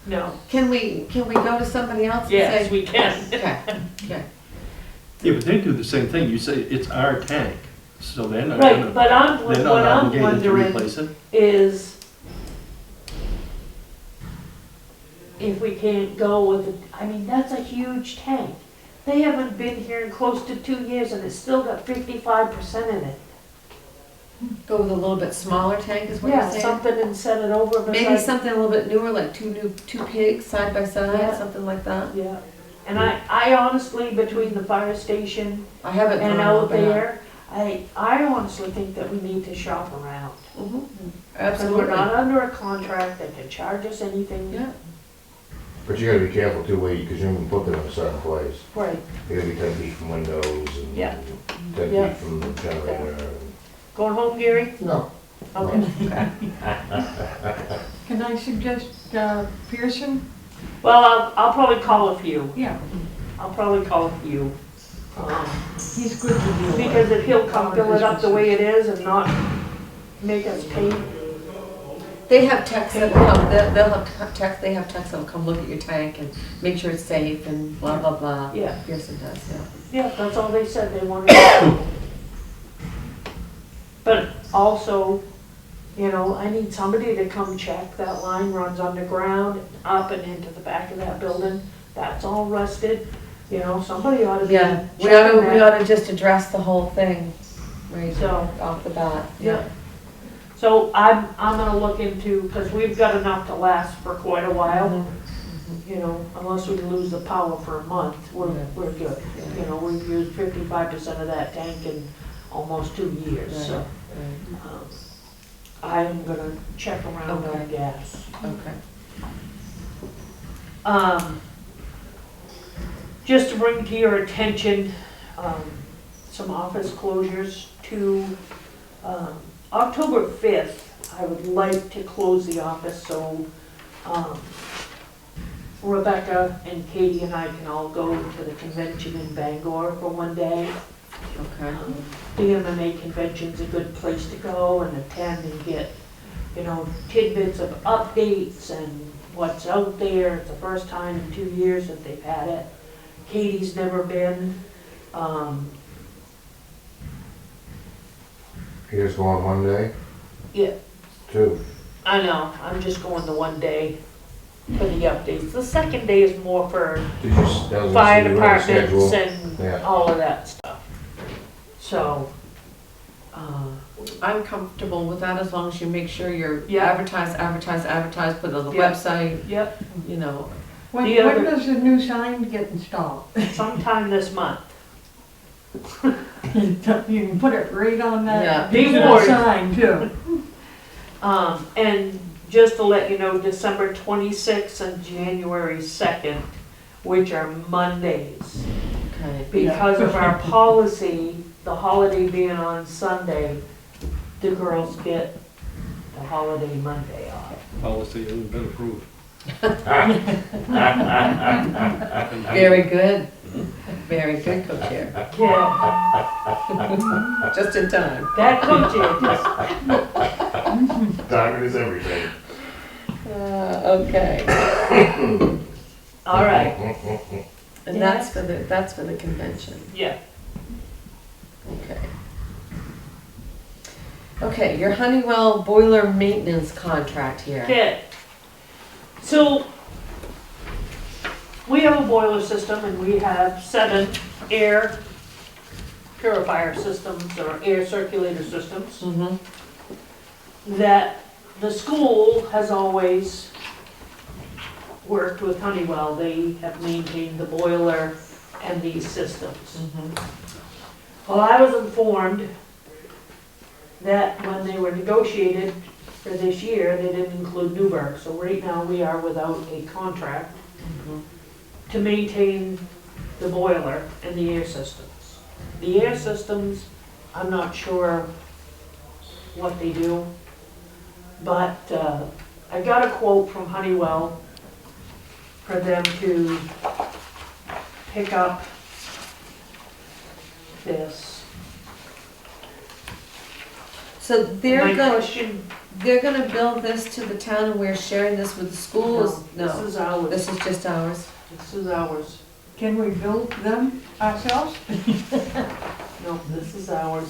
no, Can we go to somebody else and say? yes, we can. Okay, okay. Yeah, but they do the same thing. You say it's our tank, so they're not Right, gonna, but they're what not I'm obligated to wondering replace it. is if we can't go with it, I mean, that's a huge tank. They haven't been here in close to 2 years and it's still got 55% in it. Go with a little bit smaller tank is what you're Yeah, saying? something and set it over beside. Maybe something a little bit newer, like two pigs side by side, Yeah. something like that? Yeah, and I honestly, between the fire station I haven't and gone out by that. there, I honestly think that we need to shop around. Mhm. Because we're Absolutely. not under a contract, they can charge us anything. Yeah. but you gotta be careful too, where you, cause you can put them in a certain place. Right, You gotta be 10 feet from windows and Yeah. 10 Yeah. feet from the generator. going home, Gary? No, Okay. Can I suggest Pearson? Well, I'll probably call a few. Yeah, I'll probably call a few. he's good to deal with. Because if he'll come fill it up the way it is and not make us paint. They have techs that come, they'll have techs, they have techs that'll come look at your tank and make sure it's safe and blah, blah, blah. Yeah. Pearson does, yeah. Yeah, that's all they said, they wanted to. But also, you know, I need somebody to come check that line runs underground, up and into the back of that building. That's all rusted, you know, somebody ought to be Yeah, checking we that. ought to just address the whole thing, right, So, off the bat. yeah. So I'm gonna look into, because we've got enough to last for quite a while. Mhm. You know, unless we lose the power for a month, we're good. Yeah. You know, we've used 55% of that tank in almost 2 years, so. Right. I am gonna check around on Okay. gas. Okay. Just to bring to your attention, some office closures to, October 5th, I would like to close the office so, Rebecca and Katie and I can all go to the convention in Bangor for one day. Okay. The MMA convention's a good place to go and attend and get, you know, tidbits of updates and what's out there. It's the first time in 2 years that they've had it. Katie's never been. You just go on one day? Yeah. 2. I know, I'm just going the one day for the updates. The second day is more for Did you, that was fire the regular departments schedule? and Yeah. all of that stuff. So, I'm comfortable with that as long as you make sure you're Yeah. advertise, put it on the Yeah. website, yep, you know. When, The other- when does the new sign get installed? sometime this month. You can put it right on Yeah. that Big digital board. sign too. And just to let you know, December 26th and January 2nd, which are Mondays, Okay. because of our policy, the holiday being on Sunday, the girls get the holiday Monday off. Policy hasn't been approved. Very good. Very good, co-chair. Yeah, Just in time. that co-chair just, Timing is everything. Okay. all right, And that's for the convention. yeah. Okay. Okay, your Honeywell boiler maintenance contract here. Okay. So, we have a boiler system and we have 7 air purifier systems or air circulator systems Mm-hmm. that the school has always worked with Honeywell. They have maintained the boiler and these systems. Well, I was informed that when they were negotiated for this year, they didn't include Newburgh. So right now, we are without a contract to maintain the boiler and the air systems. The air systems, I'm not sure what they do, but I got a quote from Honeywell for them to pick up this. So My they're gonna bill this to the town and we're sharing this with the schools? This No, is ours. this is just ours. This is ours. Can we build them ourselves? No, this is ours.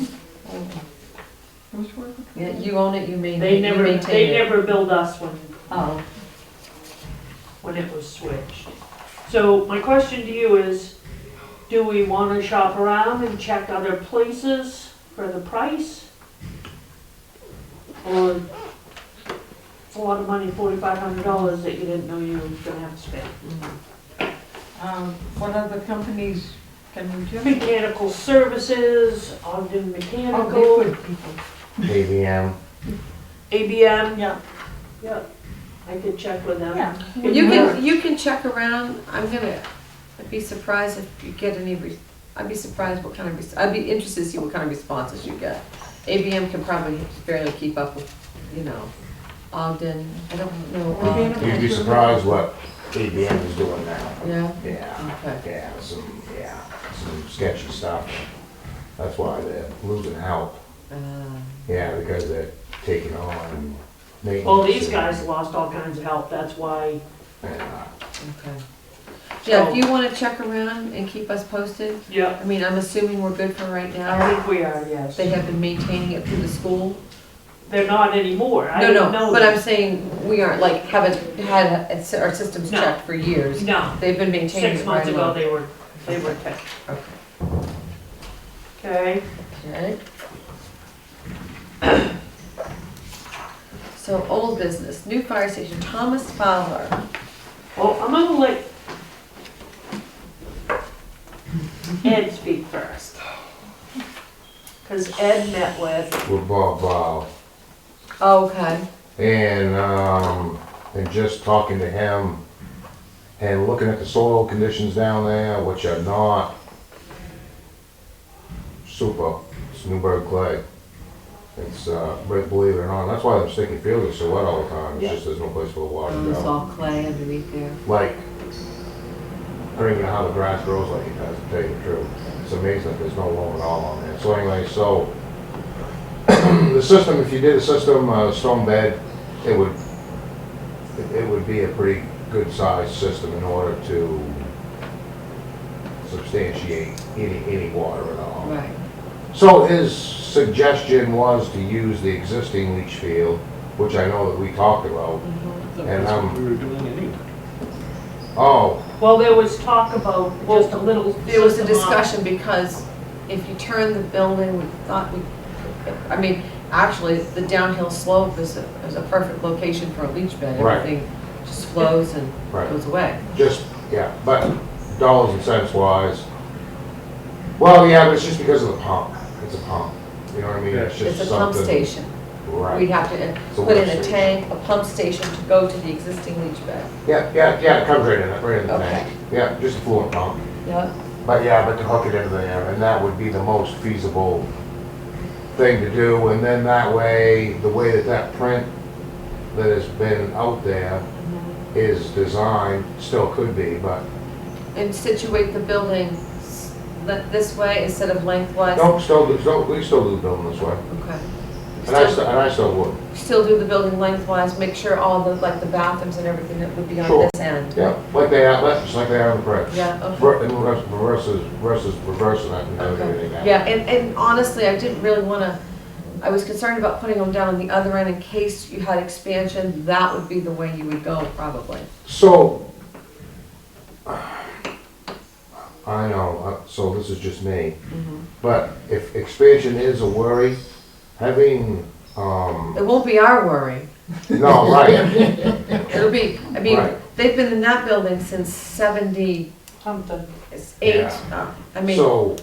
Who's working? Yeah, you own it, you They maintain never, it. they never billed us Oh, when it was switched. So my question to you is, do we want to shop around and check other places for the price? Or it's a lot of money, $4,500 that you didn't know you were gonna have to spend. What other companies can we do? Mechanical Services, Ogden Oh, they're Mechanical, good people. ABM. ABM, Yeah. yep, I could check with them. Yeah. you can check around. I'd be surprised if you get any, I'd be surprised what kind of, I'd be interested to see what kind of responses you get. ABM can probably barely keep up with, Ogden, I don't know. You'd be surprised what ABM is doing now. Yeah, Yeah, okay. some sketchy stuff. That's why they're losing help. Yeah, because they're taking on maintenance. Well, these guys lost all kinds of help, that's why, Yeah. Okay. Yeah, if you wanna check around and keep us posted, yeah, I mean, I'm assuming we're good for right I now. think we are, yes. They have been maintaining it through the school. They're not anymore, I didn't know But I'm that. saying, we aren't, haven't had our systems No. checked for years. No, They've been maintaining 6 it months right ago, along. they were tech. Okay. Okay, Okay. So, old business, new fire station, Thomas Fowler. well, I'm gonna let Ed speak first. Cause Ed met with, With Bob Val. Oh, okay. And just talking to him and looking at the soil conditions down there, which are not super. It's Newburgh clay. It's, believe it or not, that's why the sticky fields are so wet all the time. It's Yeah. just there's no place for the water to It's go. all clay underneath there. Like, I don't even know how the grass grows like it does, to tell you the truth. It's amazing that there's no loam at all on there. So anyway, so the system, if you did a system, stone bed, it would be a pretty good sized system in order to substantiate any water at all. Right. So his suggestion was to use the existing leach field, which I know that we talked about. Mm-hmm. And, That's what we were doing anyway. Oh, well, there was talk about just a little. There was a system on- discussion because if you turn the building, we thought I mean, actually, the downhill slope is a perfect location for a leach bed. Right. Everything just flows and Right. goes away. Just, yeah, but dollars and cents wise, well, yeah, but it's just because of the pump. It's a pump, you know what I mean? It's just It's a pump something- station. Right. We'd have to It's a put in lift a station. tank, a pump station to go to the existing leach bed. Yeah, it comes right in the Okay. tank. Yeah, just a fluid pump. Yep. But yeah, but to hook it into there, and that would be the most feasible thing to do, and then that way, the way that print that has been out there is designed, still could be, but And situate the building this way instead of lengthwise? we still do building this way. Okay. And I still would. Still do the building lengthwise, make sure all the, like the bathrooms and everything that would be on Sure. this end? Yeah, like they are, just like they are in the print. Yeah, okay. Versus reversing it and doing everything Okay. else. Yeah, and honestly, I didn't really wanna, I was concerned about putting them down on the other end in case you had expansion, that would be the way you would go, probably. So, I know, so this is just me, but if expansion is a worry, having, It won't be our worry. no, right, It'll be, I mean, Right. they've been in that building since 78. Something. I mean, so,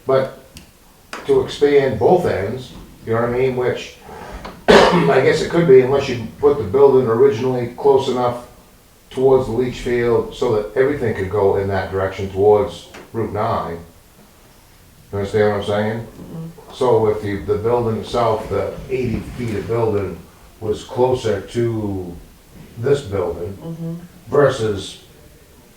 but to expand both ends, you know what I mean, which, I guess it could be unless you put the building originally close enough towards the leach field so that everything could go in that direction towards Route 9. You understand what I'm saying? So if the building itself, the 80 feet of building was closer to this building versus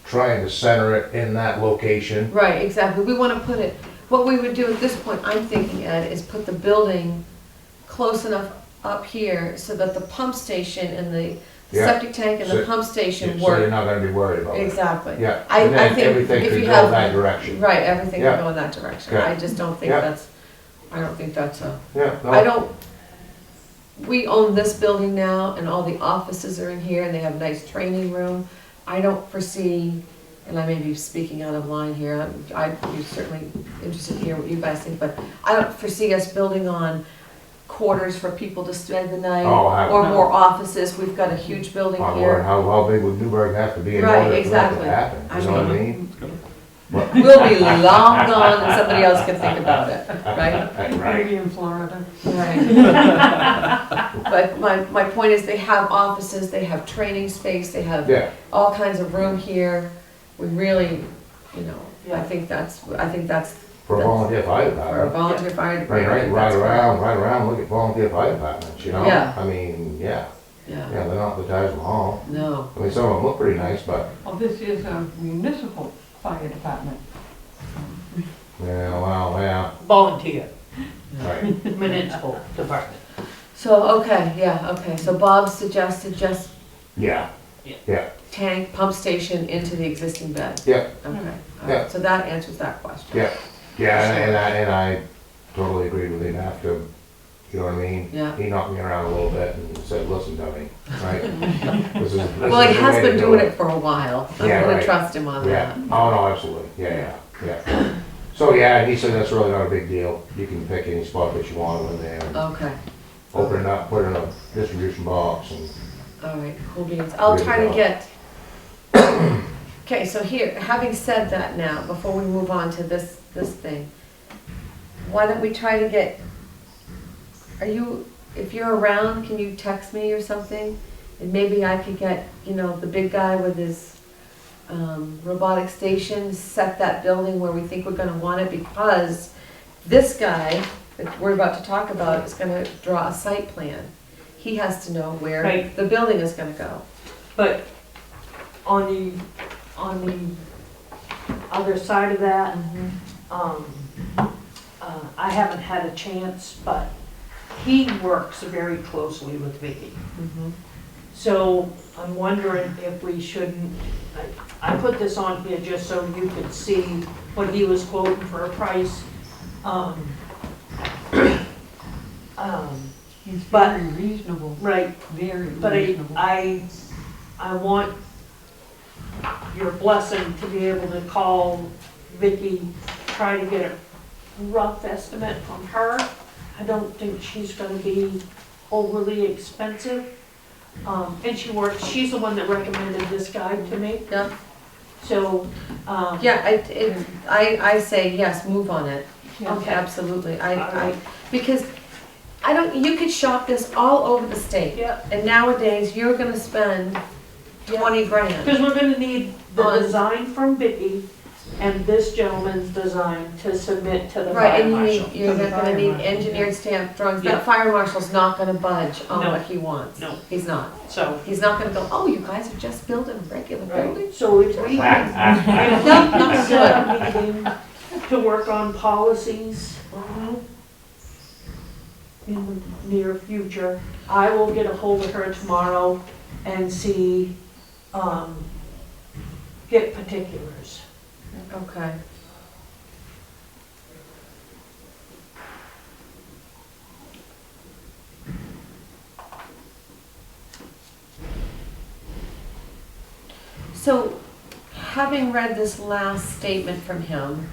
trying to center it in that location. right, exactly. We want to put it, what we would do at this point, I'm thinking, Ed, is put the building close enough up here so that the pump station and the Yeah. septic tank and the So- pump station So you're work. not gonna be worried about it. Exactly. Yeah, I and then think everything if could you go have- that direction. Right, everything Yeah. can go in that direction. Okay. I just don't think Yeah. I don't think that's a, Yeah, I no, don't, we own this building now and all the offices are in here and they have a nice training room. I don't foresee, and I may be speaking out of line here, I'd be certainly interested to hear what you guys think, but I don't foresee us building on quarters for people to spend the night Oh, I- or more offices. We've got a huge building my word, here. how big would Newburgh have to be in Right, order for that to exactly. happen? I You know what I mean- mean? We'll be long gone and somebody else can think about it, right? Maybe in Florida. Right. But my point is, they have offices, they have training space, they have Yeah, all kinds of room here. We really, you know, I Yeah. think that's for a volunteer fire for a department. volunteer fire Right, department. right, that's ride around, look at volunteer fire departments, you know? Yeah. I mean, yeah, Yeah, they're not the Taj Mahal. no, I mean, some of them look pretty nice, but, Well, this is a municipal fire department. yeah, well, yeah, Volunteer, right. municipal department. so, okay, so Bob suggested just Yeah, tank, pump station into the existing bed. yeah, Okay, all Yeah. right, so that answers that question. yeah, yeah, and I totally agreed with him after, you know what I mean? Yeah. He knocked me around a little bit and said, listen to me, right? Well, he has been doing it for a while. I'm Yeah, gonna right. trust him on Yeah, that. oh, no, absolutely, yeah. So, yeah, and he said that's really not a big deal. You can pick any spot that you want in there, and Okay, open it up, put it in a distribution box, and, all right, cool beans. I'll Good try to job. get, okay, so here, having said that now, before we move on to this thing, why don't we try to get, if you're around, can you text me or something? And maybe I could get, the big guy with his robotic station, set that building where we think we're gonna want it, because this guy that we're about to talk about is gonna draw a site plan. He has to know where Right. the building is gonna go. But on the other side of that, I haven't had a chance, but he works very closely with Vicky. So I'm wondering if we shouldn't, I put this on here just so you could see what he was quoting for a price. He's But- very reasonable, Right, very but reasonable. I want your blessing to be able to call Vicky, try to get rough estimate from her. I don't think she's gonna be overly expensive. And she's the one that recommended this guy to me, Yeah, so, yeah, I say yes, move on it. okay. Absolutely, I, Alright. because I don't, you could shop this all over the state. Yeah, And nowadays, you're gonna spend 20 grand. because we're gonna need the On- design from Vicky and this gentleman's design to submit to the Right, fire and marshal. you're To the gonna fire need marshal, engineered stamp drawings. Yeah. That fire marshal's not gonna budge on No. what he wants. No. He's not. So, He's not gonna go, oh, you guys are just building a regular building? so if we can No, not gonna set do it. a meeting to work on policies in the near future, I will get a hold of her tomorrow and see, get particulars. Okay. So, having read this last statement from him,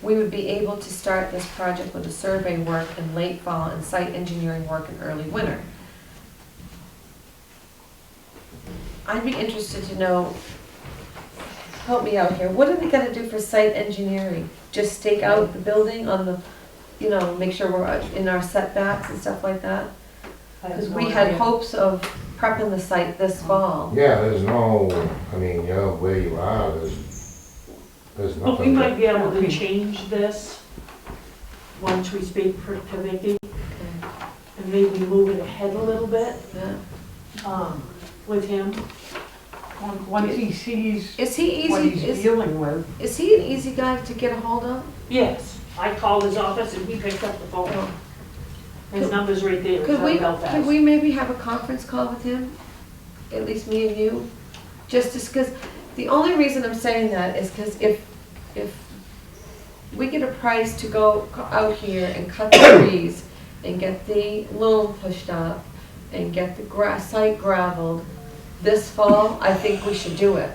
we would be able to start this project with the survey work in late fall and site engineering work in early winter. I'd be interested to know, help me out here, what are we gonna do for site engineering? Just stake out the building on the, you know, make sure we're in our setbacks and stuff like that? I have Because no we had idea. hopes of prepping the site this fall. Yeah, there's no, I mean, you're where you are, there's But we nothing. might be able to change this once we speak to Vicky and maybe move it ahead a little bit, Yeah. with him. Once he sees Is he what easy, he's dealing with, is he an easy guy to get a hold of? Yes, I called his office and he picked up the phone. His number's right there, it's Could out we, of could Belfast. we maybe have a conference call with him? At least me and you? Just because, the only reason I'm saying that is because if we get a price to go out here and cut the trees and get the loam pushed up and get the site gravelled this fall, I think we should do it.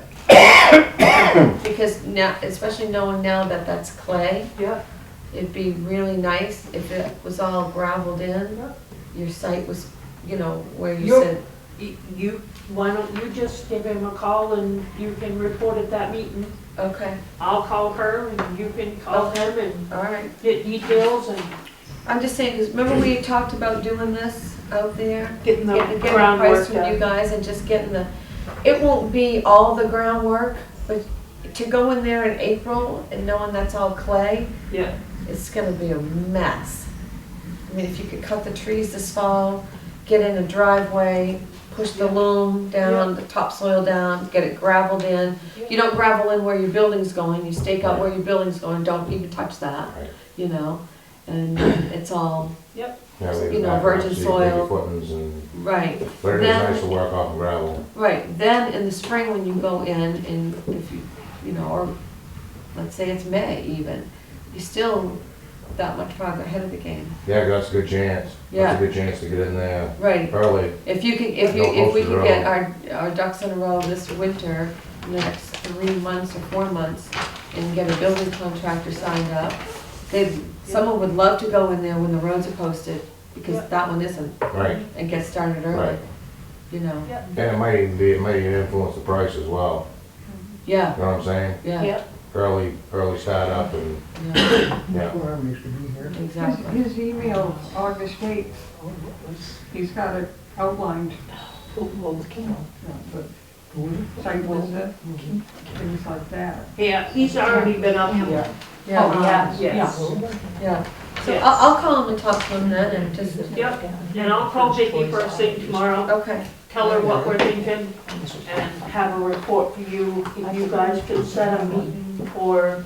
Because now, especially knowing now that that's clay, Yeah, it'd be really nice if it was all gravelled in. Yeah. Your site was, you know, where you You're- said, why don't you just give him a call and you can report at that meeting? okay, I'll call her and you can call him and all right. get details and I'm just saying, because remember we talked about doing this out there? getting the Getting a price groundwork from you done. guys and just getting it won't be all the groundwork, but to go in there in April and knowing that's all clay, Yeah, it's gonna be a mess. I mean, if you could cut the trees this fall, get in a driveway, push the loam down, the topsoil down, get it gravelled in. You don't gravel in where your building's going, you stake out where your building's going, don't even touch that, Right. you know? And it's all, Yeah, leave you it know, back virgin up, so you soil. make your footings and, right. but it is Then- nice to work off gravel. Right, then in the spring when you go in and if you know, or let's say it's May even, you're still that much farther ahead of the game. Yeah, that's a good chance. Yeah. That's a good chance to get in there Right, early. if you can, No if we posted can get road. our ducks in a row this winter, in the next 3 months or 4 months, and get a building contractor signed up, someone would love to go in there when the roads are posted, because Yeah. that one isn't, Right, and get started early, right. you know? And it might even influence the price as well. Yeah, You know what I'm saying? yeah, yeah, Early start up and, yeah, yeah. Where I used to be here. exactly. his email, August 8th, he's got it outlined, the site visit, things like that. yeah, he's already been up here. Yeah, Oh, Yes. yeah. So Yes. I'll call him and talk to him then and just, Yep, and I'll call Vicky first thing tomorrow, okay, tell her what we're thinking, and have a report for you, if you guys can set a meeting for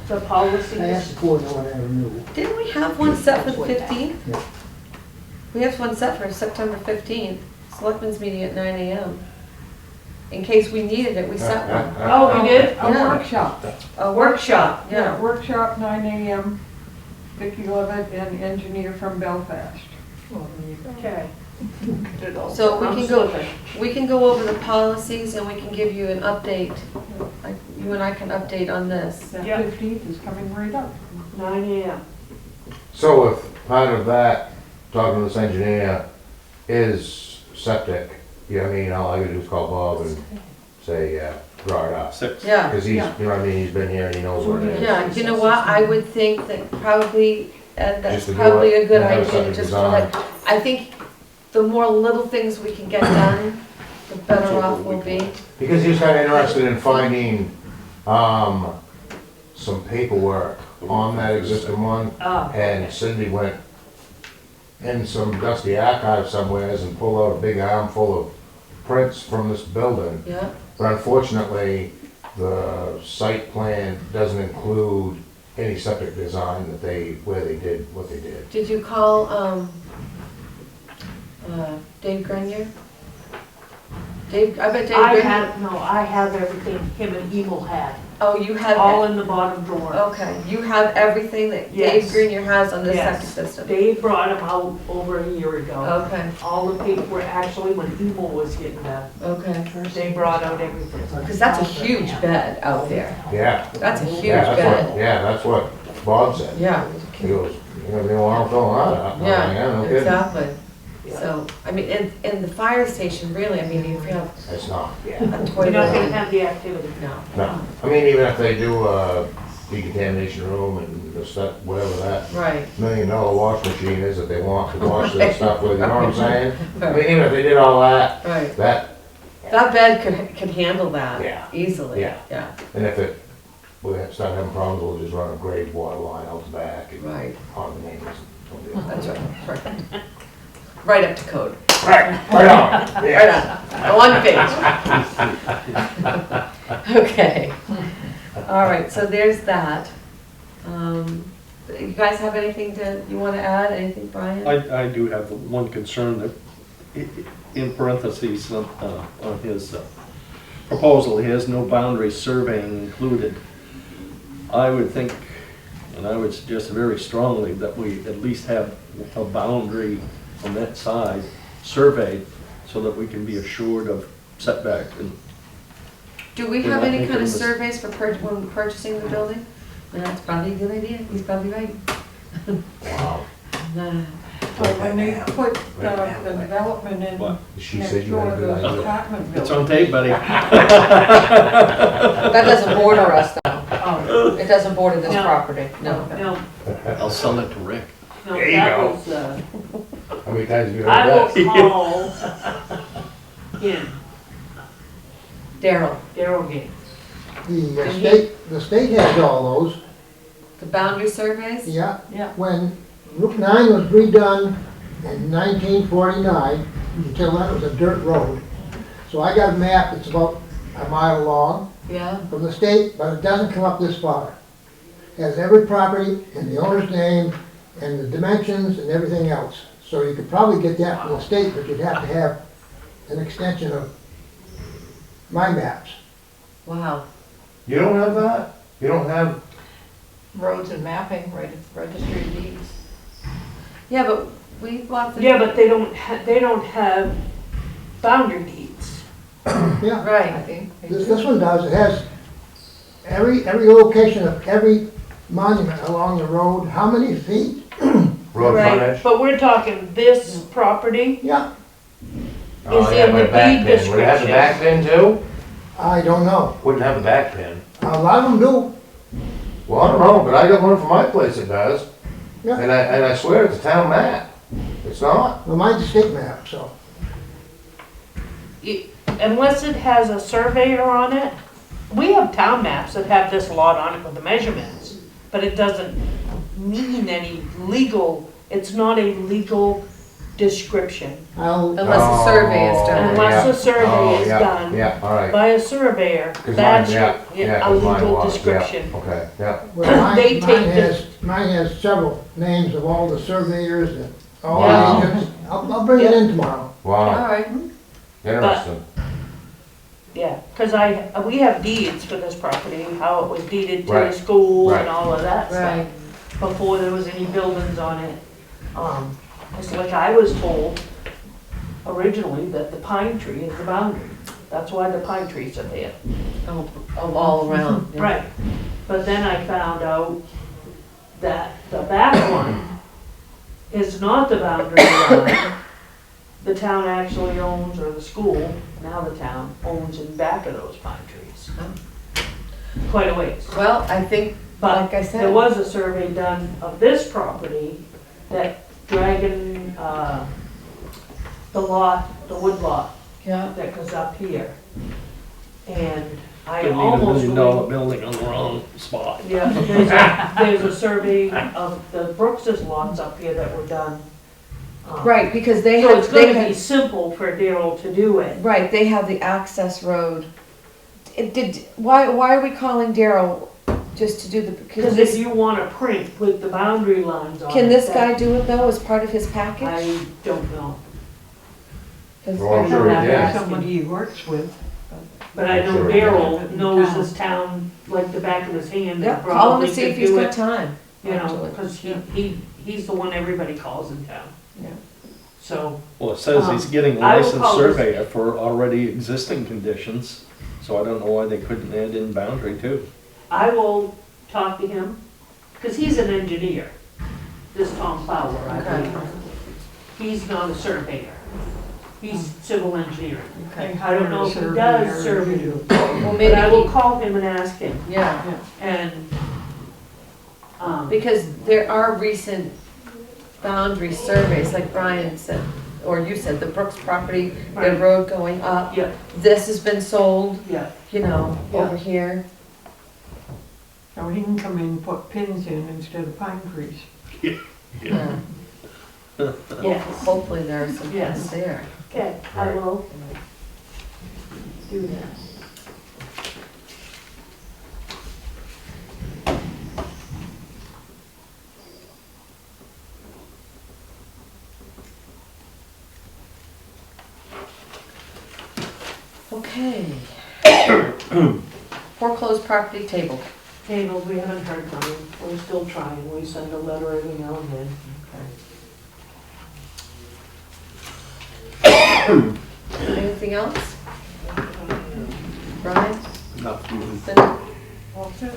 the I asked policies. the board what I knew. didn't we have one set for the 15th? Yeah. We have one set for September 15th, Selectmen's meeting at 9 AM. In case we needed it, we set one. Oh, we did? A Yeah. workshop, A workshop, yeah, yeah. workshop, 9 AM, Vicki Levitt, and engineer from Belfast. Okay. So we I'm can go, slipping. we can go over the policies and we can give you an update. Like, you and I can update on this. That Yeah. 15th is coming right up. 9 AM. So if part of that, talking to this engineer, is septic, yeah, I mean, all I gotta do is call Bob and say, yeah, draw it up. 6. Yeah, Cause he's, you know what I mean, he's been here and he knows what it is. yeah, you know what, I would think that probably, that's Just to do probably it a good and have a idea, septic just to design. like, I think the more little things we can get done, the better off we'll be. Because he was kinda interested in finding, some paperwork on that existing one. Oh, And Cindy went in some dusty archive somewheres and pulled out a big armful of prints from this building. Yeah, But unfortunately, the site plan doesn't include any septic design that where they did what they did. did you call, Dave Grenier? Dave, I bet Dave I Grenier, have everything him and Emil had, oh, you have, all in the bottom drawer. okay, you have everything that Dave Yes. Grenier has on this Yes. septic system? Dave brought them out over a year ago. Okay, All the paperwork, actually, when Emil was getting them, okay, they brought out everything. because that's a huge bed out there, Yeah. that's a huge Yeah, bed. that's what Bob said. Yeah, He goes, you know, they want to fill that up. I'm like, yeah, no kidding. exactly. So, I mean, and the fire station, really, I mean, if you have It's not, a We're not gonna toilet, have the activity. no, no. I mean, even if they do a decontamination room and the stuff, whatever that right, $1 million wash machine is that they want to wash their stuff with, you know what I'm saying? I right, mean, even if they did all that, right. that, That bed could handle that Yeah. easily, Yeah. yeah, and if we start having problems, we'll just run a grade water line out the back and right, on the neighbors. that's right, right. Right up to code, Right, right on, right yeah. on, one page. Okay, all right, so there's that. You guys have anything you want to add, anything, Brian? I do have one concern that, in parentheses, on his proposal, he has no boundary surveying included. I would think, and I would suggest very strongly, that we at least have a boundary on that side surveyed so that we can be assured of setback. And Do we We're have not any kind making of this- surveys for when purchasing the building? And that's probably a good idea, he's probably right. Wow. Nah. But when they put the development in What? She next said you door had a to good the idea. apartment It's building. on tape, buddy. That doesn't border us though, Oh, it doesn't border this No. property, no. no, I'll sell it to Rick. no, There you that go. was, How many times have you I will heard that? call him, Daryl, Daryl Gaines. The state has all those, the boundary surveys? yeah. Yeah. When Route 9 was redone in 1949, until then it was a dirt road. So I got a map that's about a mile long Yeah, from the state, but it doesn't come up this far. Has every property and the owner's name and the dimensions and everything else. So you could probably get that from the state, but you'd have to have an extension of my maps. wow. You don't have that? You don't have, Roads and mapping, right at the registry of deeds. Yeah, but we bought the. Yeah, but they don't have boundary deeds. Yeah, I Right, think. they this do. one does. It has every location of every monument along the road, how many feet. road Right. frontage? But we're talking this property, Yeah, Oh, Is yeah, in but the a back deed pin. Would it have the description. back pin too? I don't know. Wouldn't have a back pin. A lot of them do. Well, I don't know, but I got one from my place that does. Yeah. And I swear it's a town map. It's not? Well, mine's a state map, so. unless it has a surveyor on it. We have town maps that have this lot on it with the measurements, but it doesn't mean any legal, it's not a legal description. I'll, unless a survey is done. Unless a survey Oh, is yeah, done. Yeah, all right. By a surveyor, 'Cause mine- that's yeah, a 'cause mine legal was, yeah, description. Okay, yeah. well, They mine take this- mine has several names of all the surveyors and all Wow. the agents. I'll bring it in tomorrow. All Wow, right, interesting. Yeah, cause we have deeds for this property, how it was deeded to the Right, school and right. all of that right, stuff, before there was any buildings on it. It's like I was told originally that the pine tree is the boundary. that's why the pine trees are there. Of all around. yeah. Right, but then I found out that the back one is not the boundary line. The town actually owns, or the school, now the town, owns in back of those pine trees. Quite a ways. Well, I think, But like I said. there was a survey done of this property that dragging, the lot, the wood lot Yeah. that goes up here. And I Could need almost $1 million went. building on the wrong spot. Yeah, there's a survey of the Brooks's lots up here that were done. Right, because they So it's have, they gonna be have, simple for Daryl to do it. right, they have the access road. Why are we calling Daryl just to do the, Because if you want a print with the boundary lines on it. can this that- guy do it though as part of his package? I don't know, 'Cause Well, I'm I- sure he I'm did. asking. Somebody he works with. but I know Sure, yeah. Daryl knows this town like the back of his hand. Yeah, and call him probably and see could if he's do got it, time. you know, actually. because Yeah. he's the one everybody calls in town. Yeah. So, Well, it says he's getting a I will licensed call this- surveyor for already existing conditions, so I don't know why they couldn't add in boundary too. I will talk to him, because he's an engineer, this Tom Fowler, I Okay. believe. He's not a surveyor, he's civil engineering. Okay. I don't know if he does survey, Well, but maybe, I will he- call him and ask him, yeah, and, because there are recent boundary surveys, like Brian said, or you said, the Brooks property, the Right. road going up. yeah, This has been sold, yeah, you know, Yeah. over here. So he can come in and put pins in instead of pine trees. Yeah. yes. Hopefully there are some Yes. things there. Okay, I Right. will do that. Okay. Foreclosed property table. Table, we haven't heard from him, we're still trying, we send a letter every now and then. Anything else? Brian? Nothing. Cindy? All set?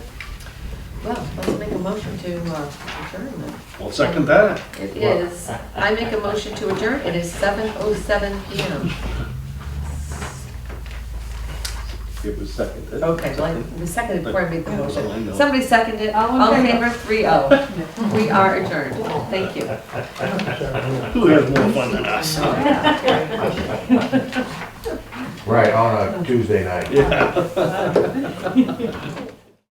Well, let's make a motion to adjourn then. Well, second that. It is, I make a motion to adjourn, it is 7:07 PM. It was seconded. Okay, well, we seconded before I made the I motion. know. Somebody seconded, all in favor, 3-0. We are adjourned, thank you. Who has more fun than us? Right, on a Tuesday night. Yeah.